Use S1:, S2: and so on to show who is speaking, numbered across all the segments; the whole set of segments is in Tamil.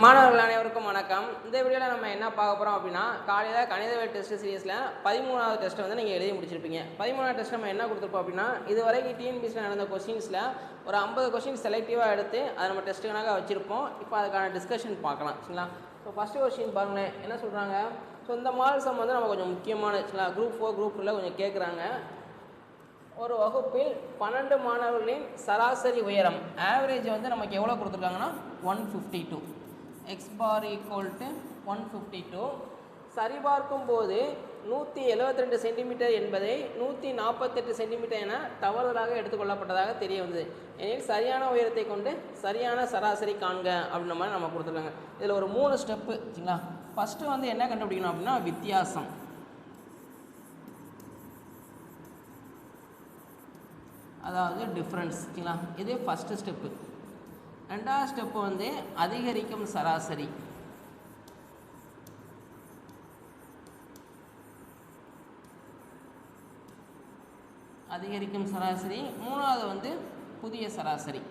S1: மாணவர்கள் அனைவருக்கும் வணக்கம். இந்த வீடியோவில் நம்ம என்ன பார்க்க போகிறோம் அப்படின்னா, காலையில் கணிதவியல் டெஸ்ட் சீரிஸில் 13வது டெஸ்ட் வந்து நீங்கள் எழுதி முடிச்சிருப்பீங்க. 13வது டெஸ்ட் நம்ம என்ன கொடுத்துருப்போம் அப்படின்னா, இது வரைக்கும் டிஎன்பிஎஸ்சியில் நடந்த கொஸ்டின்ஸில் ஒரு 50 கொஸ்டின் செலக்டிவாக எடுத்து அதை நம்ம டெஸ்ட்டுக்காக வச்சுருப்போம். இப்போ அதுக்கான டிஸ்கஷன் பார்க்கலாம் சரிங்களா. ஸோ ஃபஸ்ட்டு கொஸ்டின் பாருங்களேன், என்ன சொல்கிறாங்க. ஸோ இந்த மாடல் சம் வந்து நம்ம கொஞ்சம் முக்கியமான சரிங்களா, குரூப் 4 குரூப் 2 கொஞ்சம் கேட்குறாங்க. ஒரு வகுப்பில் 12 மாணவர்களின் சராசரி உயரம் ஆவரேஜ் வந்து நமக்கு எவ்வளோ கொடுத்துருக்காங்கன்னா 152, x bar equal to 152. சரிபார்க்கும் போது 172 சென்டிமீட்டர் என்பதை 148 சென்டிமீட்டர் என தவறுதலாக எடுத்துக்கொள்ளப்பட்டதாக தெரிய வந்தது. எனில் சரியான உயரத்தை கொண்டு சரியான சராசரி காண்க அப்படின்ற மாதிரி நம்ம கொடுத்துருக்காங்க. இதில் ஒரு 3 ஸ்டெப்பு சரிங்களா. ஃபஸ்ட்டு வந்து என்ன கண்டுபிடிக்கணும் அப்படின்னா வித்தியாசம், அதாவது டிஃப்ரென்ஸ் சரிங்களா. இது ஃபஸ்ட்டு ஸ்டெப்பு. ரெண்டாவது ஸ்டெப்பு வந்து அதிகரிக்கும் சராசரி, அதிகரிக்கும் சராசரி. மூணாவது வந்து புதிய சராசரி.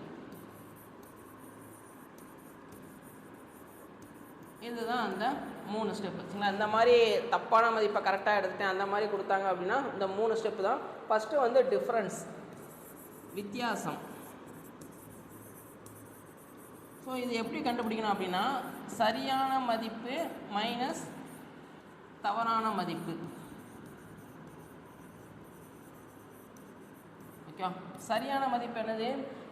S1: இதுதான் அந்த 3 ஸ்டெப்பு சரிங்களா. இந்த மாதிரி தப்பான மதிப்பை கரெக்டாக எடுத்துட்டேன் அந்த மாதிரி கொடுத்தாங்க அப்படின்னா இந்த 3 ஸ்டெப்பு தான். ஃபஸ்ட்டு வந்து டிஃப்ரென்ஸ், வித்தியாசம். ஸோ இது எப்படி கண்டுபிடிக்கணும் அப்படின்னா, சரியான மதிப்பு மைனஸ் தவறான மதிப்பு. ஓகே, சரியான மதிப்பு என்னது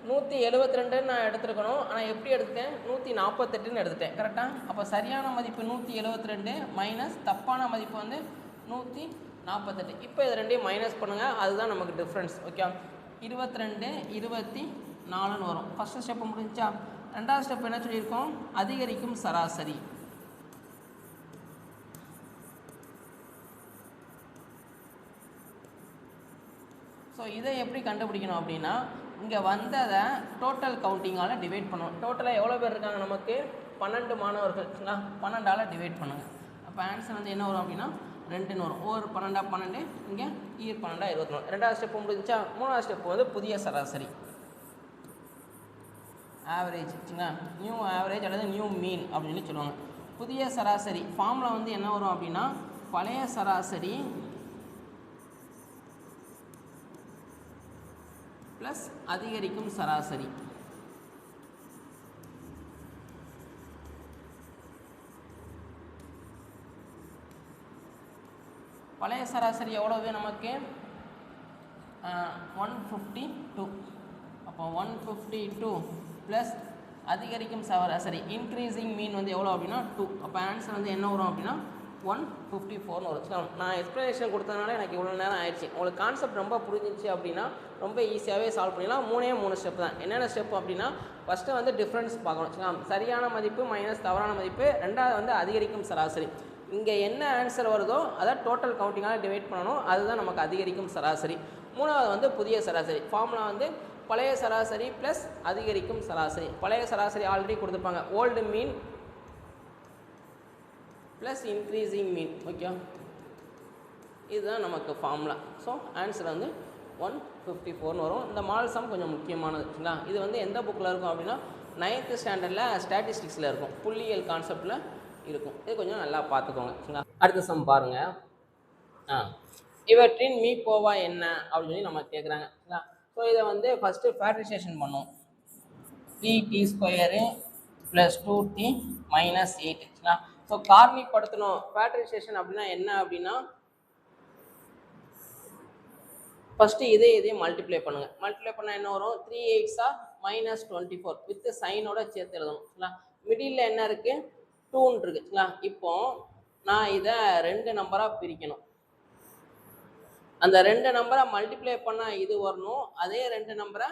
S1: 172 நான் எடுத்துருக்கணும். ஆனால் எப்படி எடுத்துட்டேன் 148 எடுத்துட்டேன் கரெக்டாக. அப்போ சரியான மதிப்பு 172 மைனஸ் தப்பான மதிப்பு வந்து 148. இப்போ இது ரெண்டையும் மைனஸ் பண்ணுங்கள், அதுதான் நமக்கு டிஃப்ரென்ஸ். ஓகே, 22 24ன்னு வரும். ஃபஸ்ட்டு ஸ்டெப்பு முடிஞ்சா. ரெண்டாவது ஸ்டெப் என்ன சொல்லியிருக்கோம், அதிகரிக்கும் சராசரி. ஸோ இதை எப்படி கண்டுபிடிக்கணும் அப்படின்னா, இங்கே வந்ததை டோட்டல் கவுண்டிங்கால் டிவைட் பண்ணணும். டோட்டலாக எவ்வளோ பேர் இருக்காங்க நமக்கு 12 மாணவர்கள் சரிங்களா. 12ஆல் டிவைட் பண்ணுங்கள். அப்போ ஆன்சர் வந்து என்ன வரும் அப்படின்னா 2ன்னு வரும். ஒரு 12 12, இங்கே 12 24. ரெண்டாவது ஸ்டெப்பு முடிஞ்சா. மூணாவது ஸ்டெப்பு வந்து புதிய சராசரி, ஆவரேஜ் சரிங்களா. நியூ ஆவரேஜ் அல்லது நியூ மீன் அப்படின்னு சொல்லுவாங்க. புதிய சராசரி ஃபார்முலா வந்து என்ன வரும் அப்படின்னா, பழைய சராசரி ப்ளஸ் அதிகரிக்கும் சராசரி. பழைய சராசரி எவ்வளவு நமக்கு 152. அப்போ 152 ப்ளஸ் அதிகரிக்கும் சராசரி இன்க்ரீஸிங் மீன் வந்து எவ்வளோ அப்படின்னா 2. அப்போ ஆன்சர் வந்து என்ன வரும் அப்படின்னா 154ன்னு வரும். நான் எக்ஸ்ப்ளனேஷன் கொடுத்ததுனால எனக்கு இவ்வளோ நேரம் ஆயிடுச்சு. உங்களுக்கு கான்செப்ட் ரொம்ப புரிஞ்சிச்சு அப்படின்னா ரொம்ப ஈஸியாகவே சால்வ் பண்ணிடலாம். 3 ஸ்டெப் தான். என்னென்ன ஸ்டெப் அப்படின்னா, ஃபஸ்ட்டு வந்து டிஃப்ரென்ஸ் பார்க்கணும், சரியான மதிப்பு மைனஸ் தவறான மதிப்பு. ரெண்டாவது வந்து அதிகரிக்கும் சராசரி. இங்கே என்ன ஆன்சர் வருதோ அதை டோட்டல் கவுண்டிங்கால் டிவைட் பண்ணணும், அதுதான் நமக்கு அதிகரிக்கும் சராசரி. மூணாவது வந்து புதிய சராசரி. ஃபார்முலா வந்து பழைய சராசரி ப்ளஸ் அதிகரிக்கும் சராசரி. பழைய சராசரி ஆல்ரெடி கொடுத்துருப்பாங்க, ஓல்டு மீன் ப்ளஸ் இன்க்ரீஸிங் மீன். ஓகே, இதுதான் நமக்கு ஃபார்முலா. ஸோ ஆன்சர் வந்து 154ன்னு வரும். இந்த மாடல் சம் கொஞ்சம் முக்கியமானது சரிங்களா. இது வந்து எந்த புக்கில் இருக்கும் அப்படின்னா 9th ஸ்டாண்டர்டில் ஸ்டாட்டிஸ்டிக்ஸில் இருக்கும், புள்ளியியல் கான்செப்டில் இருக்கும். இது கொஞ்சம் நல்லா பார்த்துக்கோங்க சரிங்களா. அடுத்த சம் பாருங்கள். இவற்றின் மீப்போவா என்ன அப்படின்னு சொல்லி நம்ம கேட்குறாங்க சரிங்களா. ஸோ இதை வந்து ஃபஸ்ட்டு ஃபேக்டரைசேஷன் பண்ணுவோம். 3t² + 2t - 8 சரிங்களா. ஸோ காரணிப்படுத்தணும். ஃபேக்டரைசேஷன் அப்படின்னா என்ன அப்படின்னா, ஃபஸ்ட்டு இதையும் மல்டிப்ளை பண்ணுங்கள். மல்டிப்ளை பண்ணால் என்ன வரும், 3 8s -24 வித் சைனோட சேர்த்து எழுதணும் சரிங்களா. மிடில் என்ன இருக்குது 2ன்னு இருக்குது சரிங்களா. இப்போ நான் இதை 2 நம்பராக பிரிக்கணும். அந்த 2 நம்பரை மல்டிப்ளை பண்ணால் இது வரணும், அதே 2 நம்பரை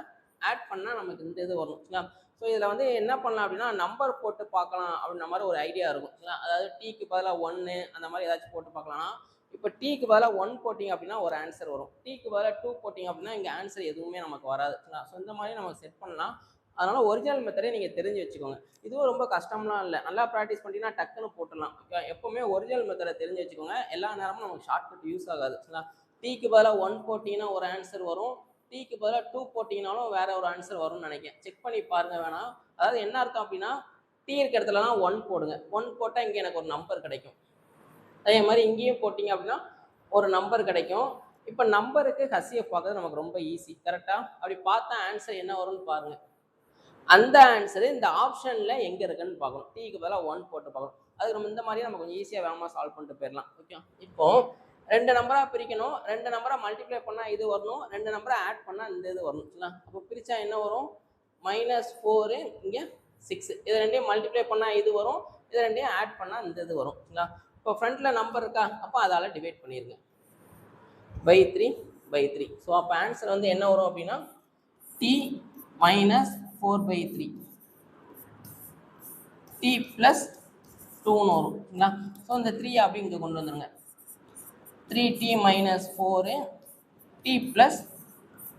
S1: ஆட் பண்ணால் நமக்கு இந்த இது வரணும் சரிங்களா. ஸோ இதில் வந்து என்ன பண்ணலாம் அப்படின்னா, நம்பர் போட்டு பார்க்கலாம் அப்படின்ற மாதிரி ஒரு ஐடியா இருக்கும் சரிங்களா. அதாவது டீக்கு பதிலாக 1 அந்த மாதிரி ஏதாச்சும் போட்டு பார்க்கலாம். இப்போ டீக்கு பதிலாக 1 போட்டிங்க அப்படின்னா ஒரு ஆன்சர் வரும், டீக்கு பதிலாக 2 போட்டிங்க அப்படின்னா இங்கே ஆன்சர் எதுவுமே நமக்கு வராது சரிங்களா. ஸோ இந்த மாதிரி நம்ம செட் பண்ணலாம். அதனால் ஒரிஜினல் மெத்தடே நீங்கள் தெரிஞ்சு வச்சுக்கோங்க. இதுவும் ரொம்ப கஷ்டம்லாம் இல்லை, நல்லா ப்ராக்டிஸ் பண்ணிங்கன்னா டக்குன்னு போட்டுடலாம். எப்போவுமே ஒரிஜினல் மெத்தடை தெரிஞ்சு வச்சுக்கோங்க. எல்லா நேரமும் நமக்கு ஷார்ட்கட் யூஸ் ஆகாது சரிங்களா. டீக்கு பதிலாக 1 போட்டிங்கன்னா ஒரு ஆன்சர் வரும், டீக்கு பதிலாக 2 போட்டிங்கனாலும் வேறு ஒரு ஆன்சர் வரும்னு நினைக்கிறேன். செக் பண்ணி பாருங்கள் வேணாம். அதாவது என்ன அர்த்தம் அப்படின்னா, டி இருக்க இடத்துலலாம் 1 போடுங்க. 1 போட்டால் இங்கே எனக்கு ஒரு நம்பர் கிடைக்கும். அதே மாதிரி இங்கேயும் போட்டிங்க அப்படின்னா ஒரு நம்பர் கிடைக்கும். இப்போ நம்பருக்கு ஹச்சிஎஃப் பார்க்கறது நமக்கு ரொம்ப ஈஸி. கரெக்டாக அப்படி பார்த்தா ஆன்சர் என்ன வரும்னு பாருங்கள். அந்த ஆன்சரு இந்த ஆப்ஷனில் எங்கே இருக்குன்னு பார்க்கணும். டீக்கு பதிலாக 1 போட்டு பார்க்கணும். அதுக்கு நம்ம இந்த மாதிரியே நம்ம கொஞ்சம் ஈஸியாக வேகமாக சால்வ் பண்ணிட்டு போயிடலாம். ஓகே, இப்போ 2 நம்பராக பிரிக்கணும். 2 நம்பரை மல்டிப்ளை பண்ணால் இது வரணும், 2 நம்பரை ஆட் பண்ணால் இந்த இது வரணும். சரிங்களா? அப்போ பிரித்தா என்ன வரும்? -4 இங்கே 6. இது ரெண்டையும் மல்டிப்ளை பண்ணால் இது வரும், இது ரெண்டையும் ஆட் பண்ணால் இந்த இது வரும். சரிங்களா? இப்போ ஃப்ரண்ட்டில் நம்பர் இருக்கா, அப்போ அதால் டிவைட் பண்ணிடுங்க /3/3. ஸோ அப்போ ஆன்சர் வந்து என்ன வரும் அப்படின்னா t - 4/3 t + 2ன்னு வரும். சரிங்களா? ஸோ இந்த 3 அப்படி இங்கே கொண்டு வந்துடுங்க. 3t - 4 t +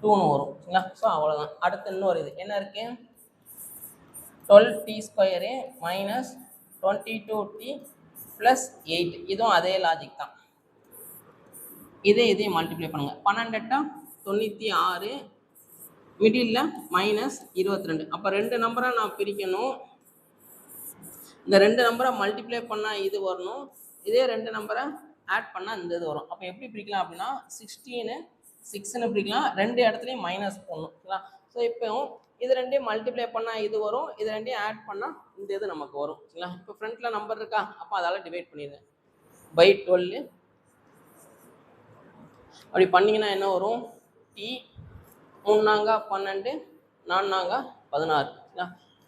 S1: 2ன்னு வரும். சரிங்களா? ஸோ அவ்வளோதான். அடுத்து இன்னொரு இது என்ன இருக்குது? 12t² - 22t + 8. இதுவும் அதே லாஜிக் தான். இதையும் மல்டிப்ளை பண்ணுங்கள். 12 96, மிடில் -22. அப்போ 2 நம்பரை நான் பிரிக்கணும். இந்த 2 நம்பரை மல்டிப்ளை பண்ணால் இது வரணும், இதே 2 நம்பரை ஆட் பண்ணால் இந்த இது வரும். அப்போ எப்படி பிரிக்கலாம் அப்படின்னா 16 6ன்னு பிரிக்கலாம். 2 இடத்துலையும் மைனஸ் போடணும். சரிங்களா? ஸோ இப்போ இது ரெண்டையும் மல்டிப்ளை பண்ணால் இது வரும், இது ரெண்டையும் ஆட் பண்ணால் இந்த இது நமக்கு வரும். சரிங்களா? இப்போ ஃப்ரண்ட்டில் நம்பர் இருக்கா, அப்போ அதால் டிவைட் பண்ணிடுங்க /12. அப்படி பண்ணிங்கன்னா என்ன வரும்? t 3 12 4 16.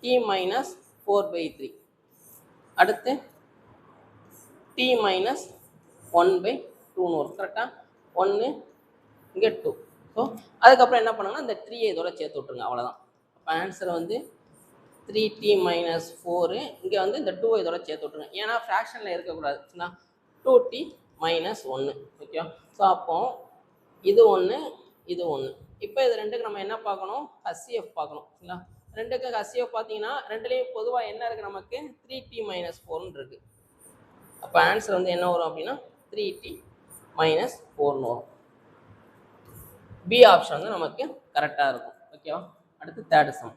S1: t - 4/3. அடுத்து t - 1/2ன்னு வரும். கரெக்டாக 1 இங்கே 2. ஸோ அதுக்கப்புறம் என்ன பண்ணுங்கன்னா இந்த 3 இதோட சேர்த்து விட்ருங்க. அவ்வளோதான். அப்போ ஆன்சர் வந்து 3t - 4. இங்கே வந்து இந்த 2 இதோட சேர்த்து விட்ருங்க. ஏன்னா ஃப்ராக்ஷனில் இருக்கக்கூடாது. சரிங்களா? 2t - 1. ஓகே. ஸோ அப்போ இது 1 இது 1. இப்போ இது ரெண்டுக்கு நம்ம என்ன பார்க்கணும்? ஹச்சிஎஃப் பார்க்கணும். சரிங்களா? ரெண்டுக்கு ஹச்சிஎஃப் பார்த்தீங்கன்னா ரெண்டுலேயும் பொதுவாக என்ன இருக்குது? நமக்கு 3t - 4ன்னு இருக்குது. அப்போ ஆன்சர் வந்து என்ன வரும் அப்படின்னா 3t - 4ன்னு வரும். பி ஆப்ஷன் வந்து நமக்கு கரெக்டாக இருக்கும். ஓகேவா? அடுத்து தேர்ட் சம்.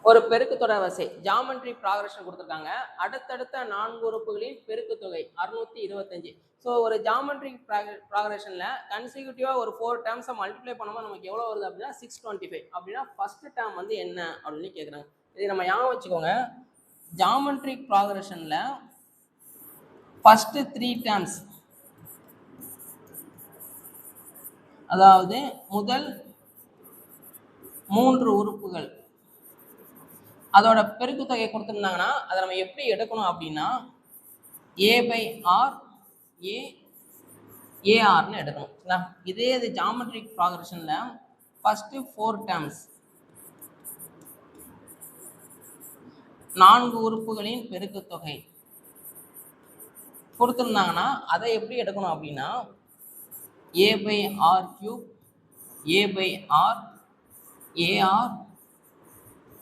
S1: ஒரு பெருக்குத்தொடர் வரிசை ஜாமெட்ரி ப்ராக்ரஷன் கொடுத்துருக்காங்க. அடுத்தடுத்த 4 உறுப்புகளின் பெருக்குத்தொகை 625. ஸோ ஒரு ஜாமெட்ரி ப்ராக்ரஷனில் கன்சிக்யூட்டிவாக ஒரு 4 டேர்ம்ஸை மல்டிப்ளை பண்ணும்போது நமக்கு எவ்வளோ வருது அப்படின்னா 625. அப்படின்னா ஃபஸ்ட்டு டேர்ம் வந்து என்ன அப்படின்னு கேட்குறாங்க. இதை நம்ம ஞாபகம் வச்சுக்கோங்க. ஜாமெட்ரி ப்ராக்ரஷனில் ஃபஸ்ட்டு 3 டேர்ம்ஸ், அதாவது முதல் 3 உறுப்புகள் அதோட பெருக்குத்தொகை கொடுத்துருந்தாங்கன்னா அதை நம்ம எப்படி எடுக்கணும் அப்படின்னா a/r a/arன்னு எடுக்கணும். இதே இது ஜாமெட்ரிக் ப்ராக்ரஷனில் ஃபஸ்ட்டு 4 டேர்ம்ஸ் 4 உறுப்புகளின் பெருக்குத்தொகை கொடுத்துருந்தாங்கன்னா அதை எப்படி எடுக்கணும் அப்படின்னா a/r³ a/r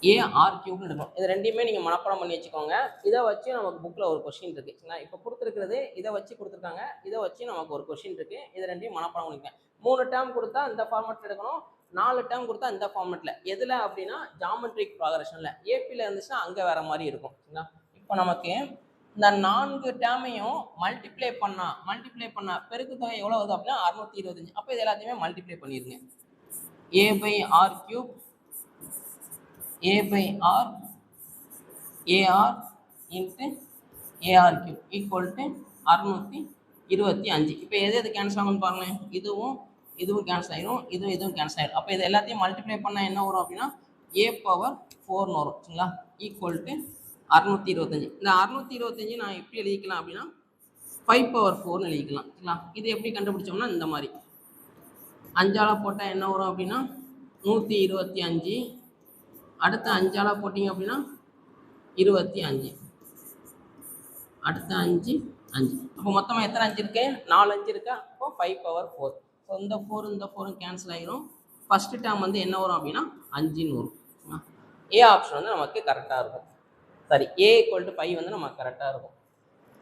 S1: ar/r³ எடுக்கணும். இது ரெண்டையுமே நீங்கள் மனப்பாடம் பண்ணி வச்சுக்கோங்க. இதை வச்சு நமக்கு புக்கில் ஒரு கொஸ்டின் இருக்குது. சரிங்களா? இப்போ கொடுத்துருக்கிறது இதை வச்சு கொடுத்துருக்காங்க, இதை வச்சு நமக்கு ஒரு கொஸ்டின் இருக்குது. இது ரெண்டையும் மனப்பாடம் பண்ணிக்கோங்க. 3 டேர்ம் கொடுத்தா இந்த ஃபார்மேட்டில் எடுக்கணும், 4 டேர்ம் கொடுத்தா இந்த ஃபார்மேட்டில். எதில் அப்படின்னா ஜாமெட்ரிக் ப்ராக்ரஷனில். ஏபியில் இருந்துச்சுன்னா அங்கே வேறு மாதிரி இருக்கும். சரிங்களா? இப்போ நமக்கு இந்த 4 டேர்மையும் மல்டிப்ளை பண்ணால் பெருக்குத்தொகை எவ்வளோ வருது அப்படின்னா 625. அப்போ இது எல்லாத்தையுமே மல்டிப்ளை பண்ணிடுங்க. a/r³ a/r ar into ar³ equal to 625. இப்போ எது கேன்சல் ஆகும்னு பாருங்களேன். இதுவும் கேன்சல் ஆகிடும், இதுவும் கேன்சல் ஆகிடும். அப்போ இது எல்லாத்தையும் மல்டிப்ளை பண்ணால் என்ன வரும் அப்படின்னா a/4ன்னு வரும். சரிங்களா? Equal to 625. இந்த 625 நான் எப்படி எழுதிக்கலாம் அப்படின்னா 5/4ன்னு எழுதிக்கலாம். சரிங்களா? இது எப்படி கண்டுபிடிச்சோம்னா இந்த மாதிரி 5ஆல் போட்டால் என்ன வரும் அப்படின்னா 125. அடுத்த 5ஆல் போட்டிங்க அப்படின்னா 25. அடுத்த 5 5. அப்போ மொத்தமாக எத்தனை 5 இருக்கு? 4 5 இருக்கா? அப்போ 5/4. ஸோ இந்த 4 கேன்சல் ஆகிரும். ஃபஸ்ட்டு டேர்ம் வந்து என்ன வரும் அப்படின்னா 5ன்னு வரும். ஏ ஆப்ஷன் வந்து நமக்கு கரெக்டாக இருக்கும். சரி, a = 5 வந்து நமக்கு கரெக்டாக இருக்கும்.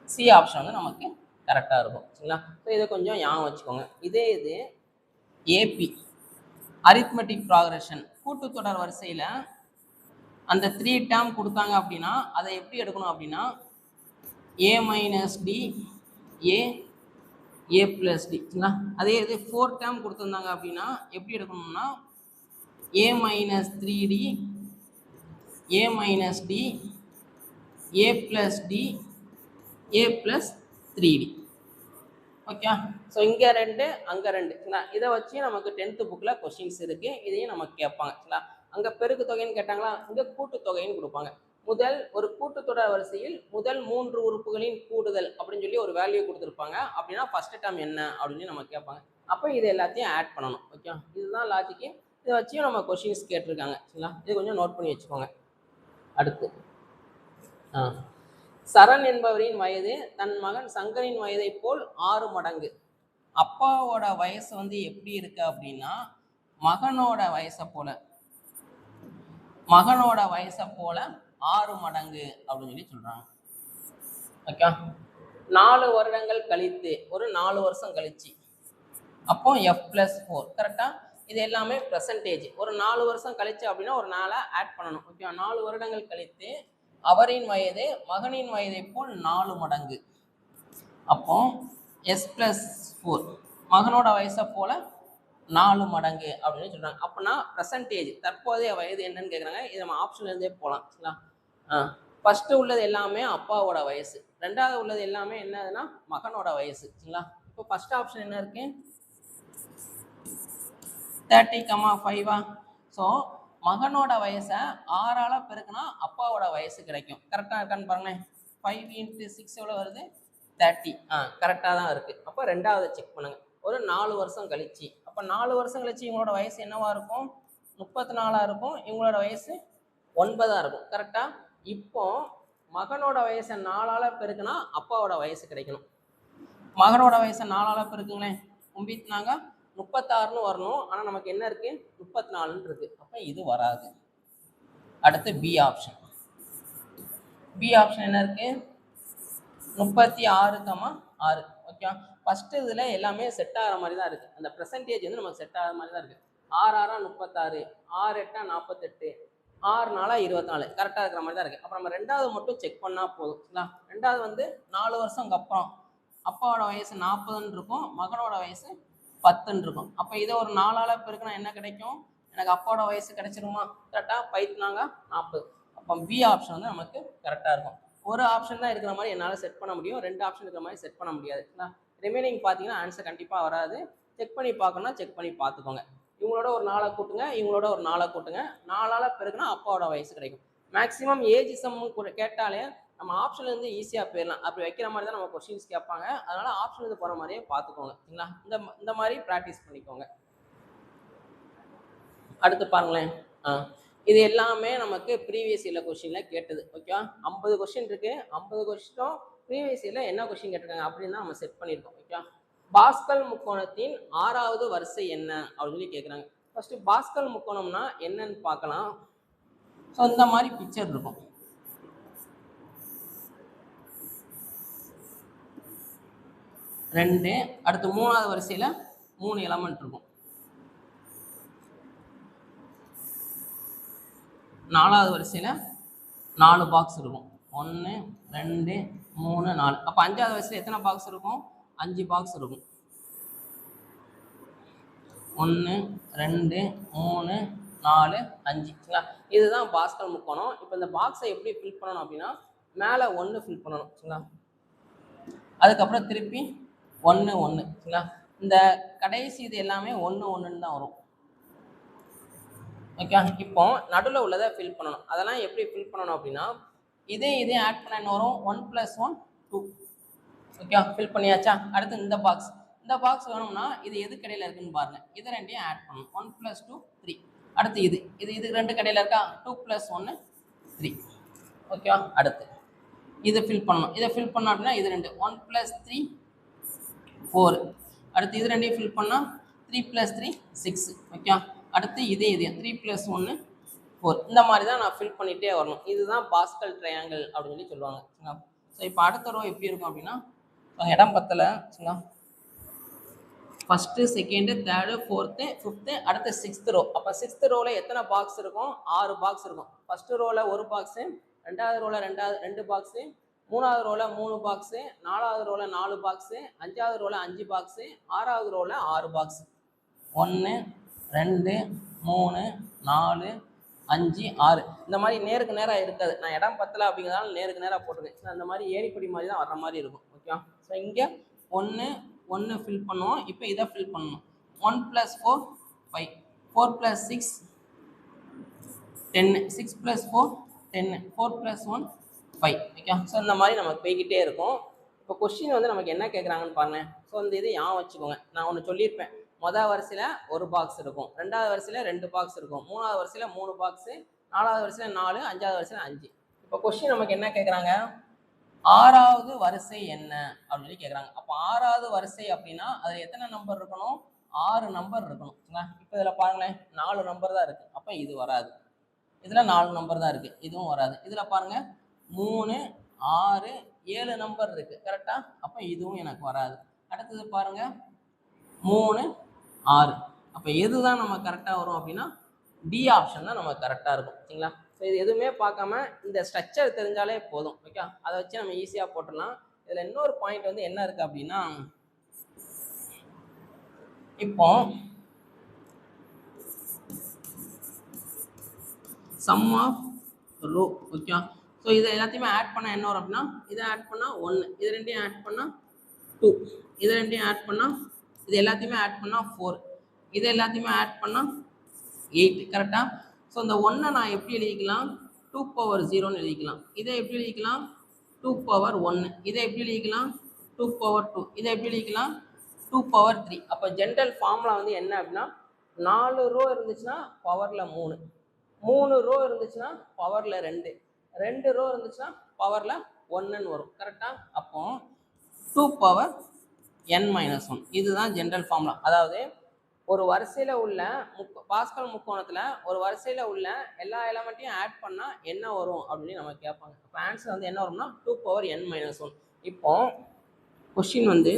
S1: சி ஆப்ஷன் வந்து நமக்கு கரெக்டாக இருக்கும். சரிங்களா? ஸோ இதை கொஞ்சம் ஞாபகம் வச்சுக்கோங்க. இதே இது ஏபி அரித்மெட்டிக் ப்ராக்ரஷன் கூட்டுத்தொடர் வரிசையில் அந்த 3 டேர்ம் கொடுத்தாங்க அப்படின்னா அதை எப்படி எடுக்கணும் அப்படின்னா a minus d a plus d. அதே இது 4 டேர்ம் கொடுத்துருந்தாங்க அப்படின்னா எப்படி எடுக்கணும்னா a minus 3d a minus d a plus d a plus 3d. Okay. So இங்கே 2 அங்கே 2 இதை வச்சு நமக்கு 10th புக்கில் கொஸ்டின்ஸ் இருக்குது. இதையும் நமக்கு கேட்பாங்க சரிங்களா. அங்கே பெருக்கு தொகைன்னு கேட்டாங்களா, இங்கே கூட்டுத்தொகைன்னு கொடுப்பாங்க. ஒரு கூட்டுத்தொடர் வரிசையில் முதல் 3 உறுப்புகளின் கூடுதல் அப்படின்னு சொல்லி ஒரு வேல்யூ கொடுத்துருப்பாங்க. அப்படின்னா ஃபர்ஸ்ட் டேர்ம் என்ன அப்படின்னு நம்ம கேட்பாங்க. அப்போ இது எல்லாத்தையும் ஆட் பண்ணணும். ஓகே, இதுதான் லாஜிக்கு. இதை வச்சியும் நம்ம கொஸ்டின்ஸ் கேட்டிருக்காங்க சரிங்களா. இது கொஞ்சம் நோட் பண்ணி வச்சுக்கோங்க. அடுத்து சரண் என்பவரின் வயது தன் மகன் சங்கரின் வயதை போல் 6 மடங்கு. அப்பாவோட வயசு வந்து எப்படி இருக்கு அப்படின்னா மகனோட வயசை போல 6 மடங்கு அப்படின்னு சொல்லி சொல்றாங்க. ஓகே, 4 வருடங்கள் கழித்து ஒரு 4 வருஷம் கழிச்சு அப்போ f+4 கரெக்டா. இது எல்லாமே பெர்சன்டேஜ். ஒரு 4 வருஷம் கழிச்சு அப்படின்னா ஒரு 4 ஆட் பண்ணணும். ஓகே, 4 வருடங்கள் கழித்து அவரின் வயது மகனின் வயதை போல் 4 மடங்கு. அப்போ s+4 மகனோட வயசை போல 4 மடங்கு அப்படின்னு சொல்றாங்க. அப்படின்னா பெர்சன்டேஜ் தற்போதைய வயது என்னன்னு கேட்குறாங்க. இது நம்ம ஆப்ஷன்ல இருந்தே போகலாம் சரிங்களா. ஃபர்ஸ்ட் உள்ளது எல்லாமே அப்பாவோட வயசு, ரெண்டாவது உள்ளது எல்லாமே என்னதுன்னா மகனோட வயசு சரிங்களா. இப்போ ஃபர்ஸ்ட் ஆப்ஷன் என்ன இருக்கு 30,5. ஸோ மகனோட வயசை 6ஆல பெருக்குனா அப்பாவோட வயசு கிடைக்கும். கரெக்டாக இருக்கான்னு பாருங்களேன். 5 × 6 எவ்வளோ வருது 30. கரெக்டாக தான் இருக்குது. அப்போ ரெண்டாவது செக் பண்ணுங்க. ஒரு 4 வருஷம் கழிச்சு, அப்போ 4 வருஷம் கழிச்சு இவங்களோட வயசு என்னவா இருக்கும் 34 இருக்கும். இவங்களோட வயசு 9 இருக்கும். கரெக்டாக. இப்போ மகனோட வயசை 4ஆல பெருக்குனா அப்பாவோட வயசு கிடைக்கணும். மகனோட வயசை 4ஆல பெருக்குங்களேன். 36ன்னு வரணும். ஆனால் நமக்கு என்ன இருக்கு 34ன்னு இருக்கு. அப்போ இது வராது. அடுத்து பி ஆப்ஷன். பி ஆப்ஷன் என்ன இருக்கு 36,6. ஓகே, ஃபர்ஸ்ட் இதில் எல்லாமே செட் ஆகிற மாதிரி தான் இருக்குது. அந்த பெர்சன்டேஜ் வந்து நமக்கு செட் ஆகிற மாதிரி தான் இருக்குது. 6 6 36, 6 8 48, 6 4 24 கரெக்டாக இருக்கிற மாதிரி தான் இருக்குது. அப்புறம் நம்ம ரெண்டாவது மட்டும் செக் பண்ணால் போதும். ரெண்டாவது வந்து 4 வருஷம் அப்புறம் அப்பாவோட வயசு 40ன்னு இருக்கும், மகனோட வயசு 10ன்னு இருக்கும். அப்போ இதை ஒரு 4ஆல பெருக்கினா என்ன கிடைக்கும், எனக்கு அப்பாவோட வயசு கிடைச்சிருமா கரெக்டாக. 5×4 40. அப்போ பி ஆப்ஷன் வந்து நமக்கு கரெக்டாக இருக்கும். ஒரு ஆப்ஷன் தான் இருக்கிற மாதிரி என்னால் செட் பண்ண முடியும், 2 ஆப்ஷன் இருக்கிற மாதிரி செட் பண்ண முடியாது. ரிமைனிங் பார்த்தீங்கன்னா ஆன்சர் கண்டிப்பாக வராது. செக் பண்ணி பார்க்கணும்னா செக் பண்ணி பார்த்துக்கோங்க. இவங்களோட ஒரு 4 கூட்டுங்க, இவங்களோட ஒரு 4 கூட்டுங்க. 4ஆல பெருக்குனா அப்பாவோட வயசு கிடைக்கும். மேக்ஸிமம் ஏஜ் சம் கேட்டாலே நம்ம ஆப்ஷன்லேருந்து ஈஸியாக போயிடலாம். அப்படி வைக்கிற மாதிரி தான் நம்ம கொஸ்டின்ஸ் கேட்பாங்க. அதனால ஆப்ஷன்லேருந்து போகிற மாதிரியே பார்த்துக்கோங்க சரிங்களா. இந்த மாதிரி ப்ராக்டிஸ் பண்ணிக்கோங்க. அடுத்து பாருங்களேன். இது எல்லாமே நமக்கு ப்ரீவியஸ் இயர்ல கொஸ்டினில் கேட்டது. ஓகே, 50 கொஸ்டின் இருக்கு. 50 கொஸ்டினும் ப்ரீவியஸ் இயர்ல என்ன கொஸ்டின் கேட்டிருக்காங்க அப்படின்னு தான் நம்ம செட் பண்ணியிருக்கோம். ஓகே, பாஸ்கல் முக்கோணத்தின் 6வது வரிசை என்ன அப்படின்னு சொல்லி கேட்குறாங்க. ஃபர்ஸ்ட் பாஸ்கல் முக்கோணம்னா என்னன்னு பார்க்கலாம். ஸோ இந்த மாதிரி பிக்சர் இருக்கும். ரெண்டு, அடுத்து 3வது வரிசையில் 3 எலமெண்ட் இருக்கும். 4வது வரிசையில் 4 பாக்ஸ் இருக்கும். 1 2 3 4. அப்போ 5வது வரிசையில் எத்தனை பாக்ஸ் இருக்கும் 5 பாக்ஸ் இருக்கும். 1 2 3 4 5. இதுதான் பாஸ்கல் முக்கோணம். இப்போ இந்த பாக்ஸை எப்படி ஃபில் பண்ணணும் அப்படின்னா மேலே 1 ஃபில் பண்ணணும் சரிங்களா. அதுக்கப்புறம் திருப்பி 1 1 சரிங்களா. இந்த கடைசி இது எல்லாமே 1 1ன்னு தான் வரும். ஓகே, இப்போ நடுவில் உள்ளதை ஃபில் பண்ணணும். அதெல்லாம் எப்படி ஃபில் பண்ணணும் அப்படின்னா இதே ஆட் பண்ண என்ன வரும் 1 + 1 2. ஓகே, ஃபில் பண்ணியாச்சா. அடுத்து இந்த பாக்ஸ் வேணும்னா இது எது கடையில் இருக்குன்னு பாருங்க. இதை ரெண்டையும் ஆட் பண்ணணும். 1 + 2 3. அடுத்து இது 2 கடையில் இருக்கா 2 + 1 3. ஓகே, அடுத்து இதை ஃபில் பண்ணணும். இதை ஃபில் பண்ணோம் அப்படின்னா இது 2 1 + 3 4. அடுத்து இது ரெண்டையும் ஃபில் பண்ணால் 3 + 3 6. ஓகே, அடுத்து இதே 3 + 1 4. இந்த மாதிரி தான் நான் ஃபில் பண்ணிகிட்டே வரணும். இதுதான் பாஸ்கல் ட்ரையாங்கிள் அப்படின்னு சொல்லி சொல்லுவாங்க சரிங்களா. ஸோ இப்போ அடுத்த ரோ எப்படி இருக்கும் அப்படின்னா இடம் பத்தலை சரிங்களா. First second third fourth fifth அடுத்து சிக்ஸ்த் ரோ. அப்போ சிக்ஸ்த் ரோவில் எத்தனை பாக்ஸ் இருக்கும்? 6 பாக்ஸ் இருக்கும். ஃபஸ்ட்டு ரோவில் ஒரு பாக்ஸு, ரெண்டாவது ரோவில் ரெண்டு பாக்ஸு, மூணாவது ரோவில் 3 பாக்ஸு, நாலாவது ரோவில் 4 பாக்ஸு, அஞ்சாவது ரோவில் 5 பாக்ஸு, ஆறாவது ரோவில் 6 பாக்ஸ். 1 2 3 4 5 6 இந்த மாதிரி நேருக்கு நேராக இருக்காது. நான் இடம் பத்தலை அப்படிங்கிறதால நேருக்கு நேராக போட்டிருக்கேன். அந்த மாதிரி ஏணிப்படி மாதிரி தான் வர்ற மாதிரி இருக்கும். ஓகே, ஸோ இங்கே 1 ஃபில் பண்ணுவோம். இப்போ இதை ஃபில் பண்ணணும். 1 + 4 5, 4 + 6 10, 6 + 4 10, 4 + 1 5. ஓகே, ஸோ இந்த மாதிரி நமக்கு போய்கிட்டே இருக்கும். இப்போ கொஸ்டின் வந்து நமக்கு என்ன கேட்குறாங்கன்னு பாருங்கள். ஸோ இந்த இது ஞாபகம் வச்சுக்கோங்க. நான் ஒன்று சொல்லியிருப்பேன். மொதல் வரிசையில் ஒரு பாக்ஸ் இருக்கும், ரெண்டாவது வரிசையில் 2 பாக்ஸ் இருக்கும், மூணாவது வரிசையில் 3 பாக்ஸு, நாலாவது வரிசையில் 4, அஞ்சாவது வரிசையில் 5. இப்போ கொஸ்டின் நமக்கு என்ன கேட்குறாங்க? 6வது வரிசை என்ன அப்படின்னு கேட்குறாங்க. அப்போ 6வது வரிசை அப்படின்னா அதில் எத்தனை நம்பர் இருக்கணும்? 6 நம்பர் இருக்கணும். இப்போ இதில் பாருங்களேன், 4 நம்பர் தான் இருக்குது. அப்போ இது வராது. இதில் 4 நம்பர் தான் இருக்குது, இதுவும் வராது. இதில் பாருங்கள் 3 6 7 நம்பர் இருக்குது, கரெக்டாக? அப்போ இதுவும் எனக்கு வராது. அடுத்தது பாருங்கள் 3 6. அப்போ எது தான் நம்ம கரெக்டாக வரும் அப்படின்னா டி ஆப்ஷன் தான் நமக்கு கரெக்டாக இருக்கும். சரிங்களா? ஸோ இது எதுவுமே பார்க்காம இந்த ஸ்ட்ரக்சர் தெரிஞ்சாலே போதும். ஓகே, அதை வச்சு நம்ம ஈஸியாக போட்டுடலாம். இதில் இன்னொரு பாயிண்ட் வந்து என்ன இருக்குது அப்படின்னா, இப்போ sum of row. Okay, so இதை எல்லாத்தையுமே ஆட் பண்ணால் என்ன வரும் அப்படின்னா, இதை ஆட் பண்ணால் 1, இது ரெண்டையும் ஆட் பண்ணால் 2, இது ரெண்டையும் ஆட் பண்ணால், இது எல்லாத்தையுமே ஆட் பண்ணால் 4, இது எல்லாத்தையுமே ஆட் பண்ணால் 8, கரெக்டாக? ஸோ இந்த 1 நான் எப்படி எழுதிக்கலாம்? 2/0ன்னு எழுதிக்கலாம். இதை எப்படி எழுதிக்கலாம்? 2/1. இதை எப்படி எழுதிக்கலாம்? 2/2. இதை எப்படி எழுதிக்கலாம்? 2/3. அப்போ ஜென்ரல் ஃபார்முலா வந்து என்ன அப்படின்னா, 4 ரோ இருந்துச்சுன்னா பவரில் 3, 3 ரோ இருந்துச்சுன்னா பவரில் 2, 2 ரோ இருந்துச்சுன்னா பவரில் 1ன்னு வரும், கரெக்டாக? அப்போ 2n-1 இதுதான் ஜென்ரல் ஃபார்முலா. அதாவது ஒரு வரிசையில் உள்ள பாஸ்கல் முக்கோணத்தில் ஒரு வரிசையில் உள்ள எல்லா எலமெண்ட்டையும் ஆட் பண்ணால் என்ன வரும் அப்படின்னு நம்ம கேட்பாங்க. இப்போ ஆன்சர் வந்து என்ன வரும்னா 2n-1. இப்போ கொஸ்டின் வந்து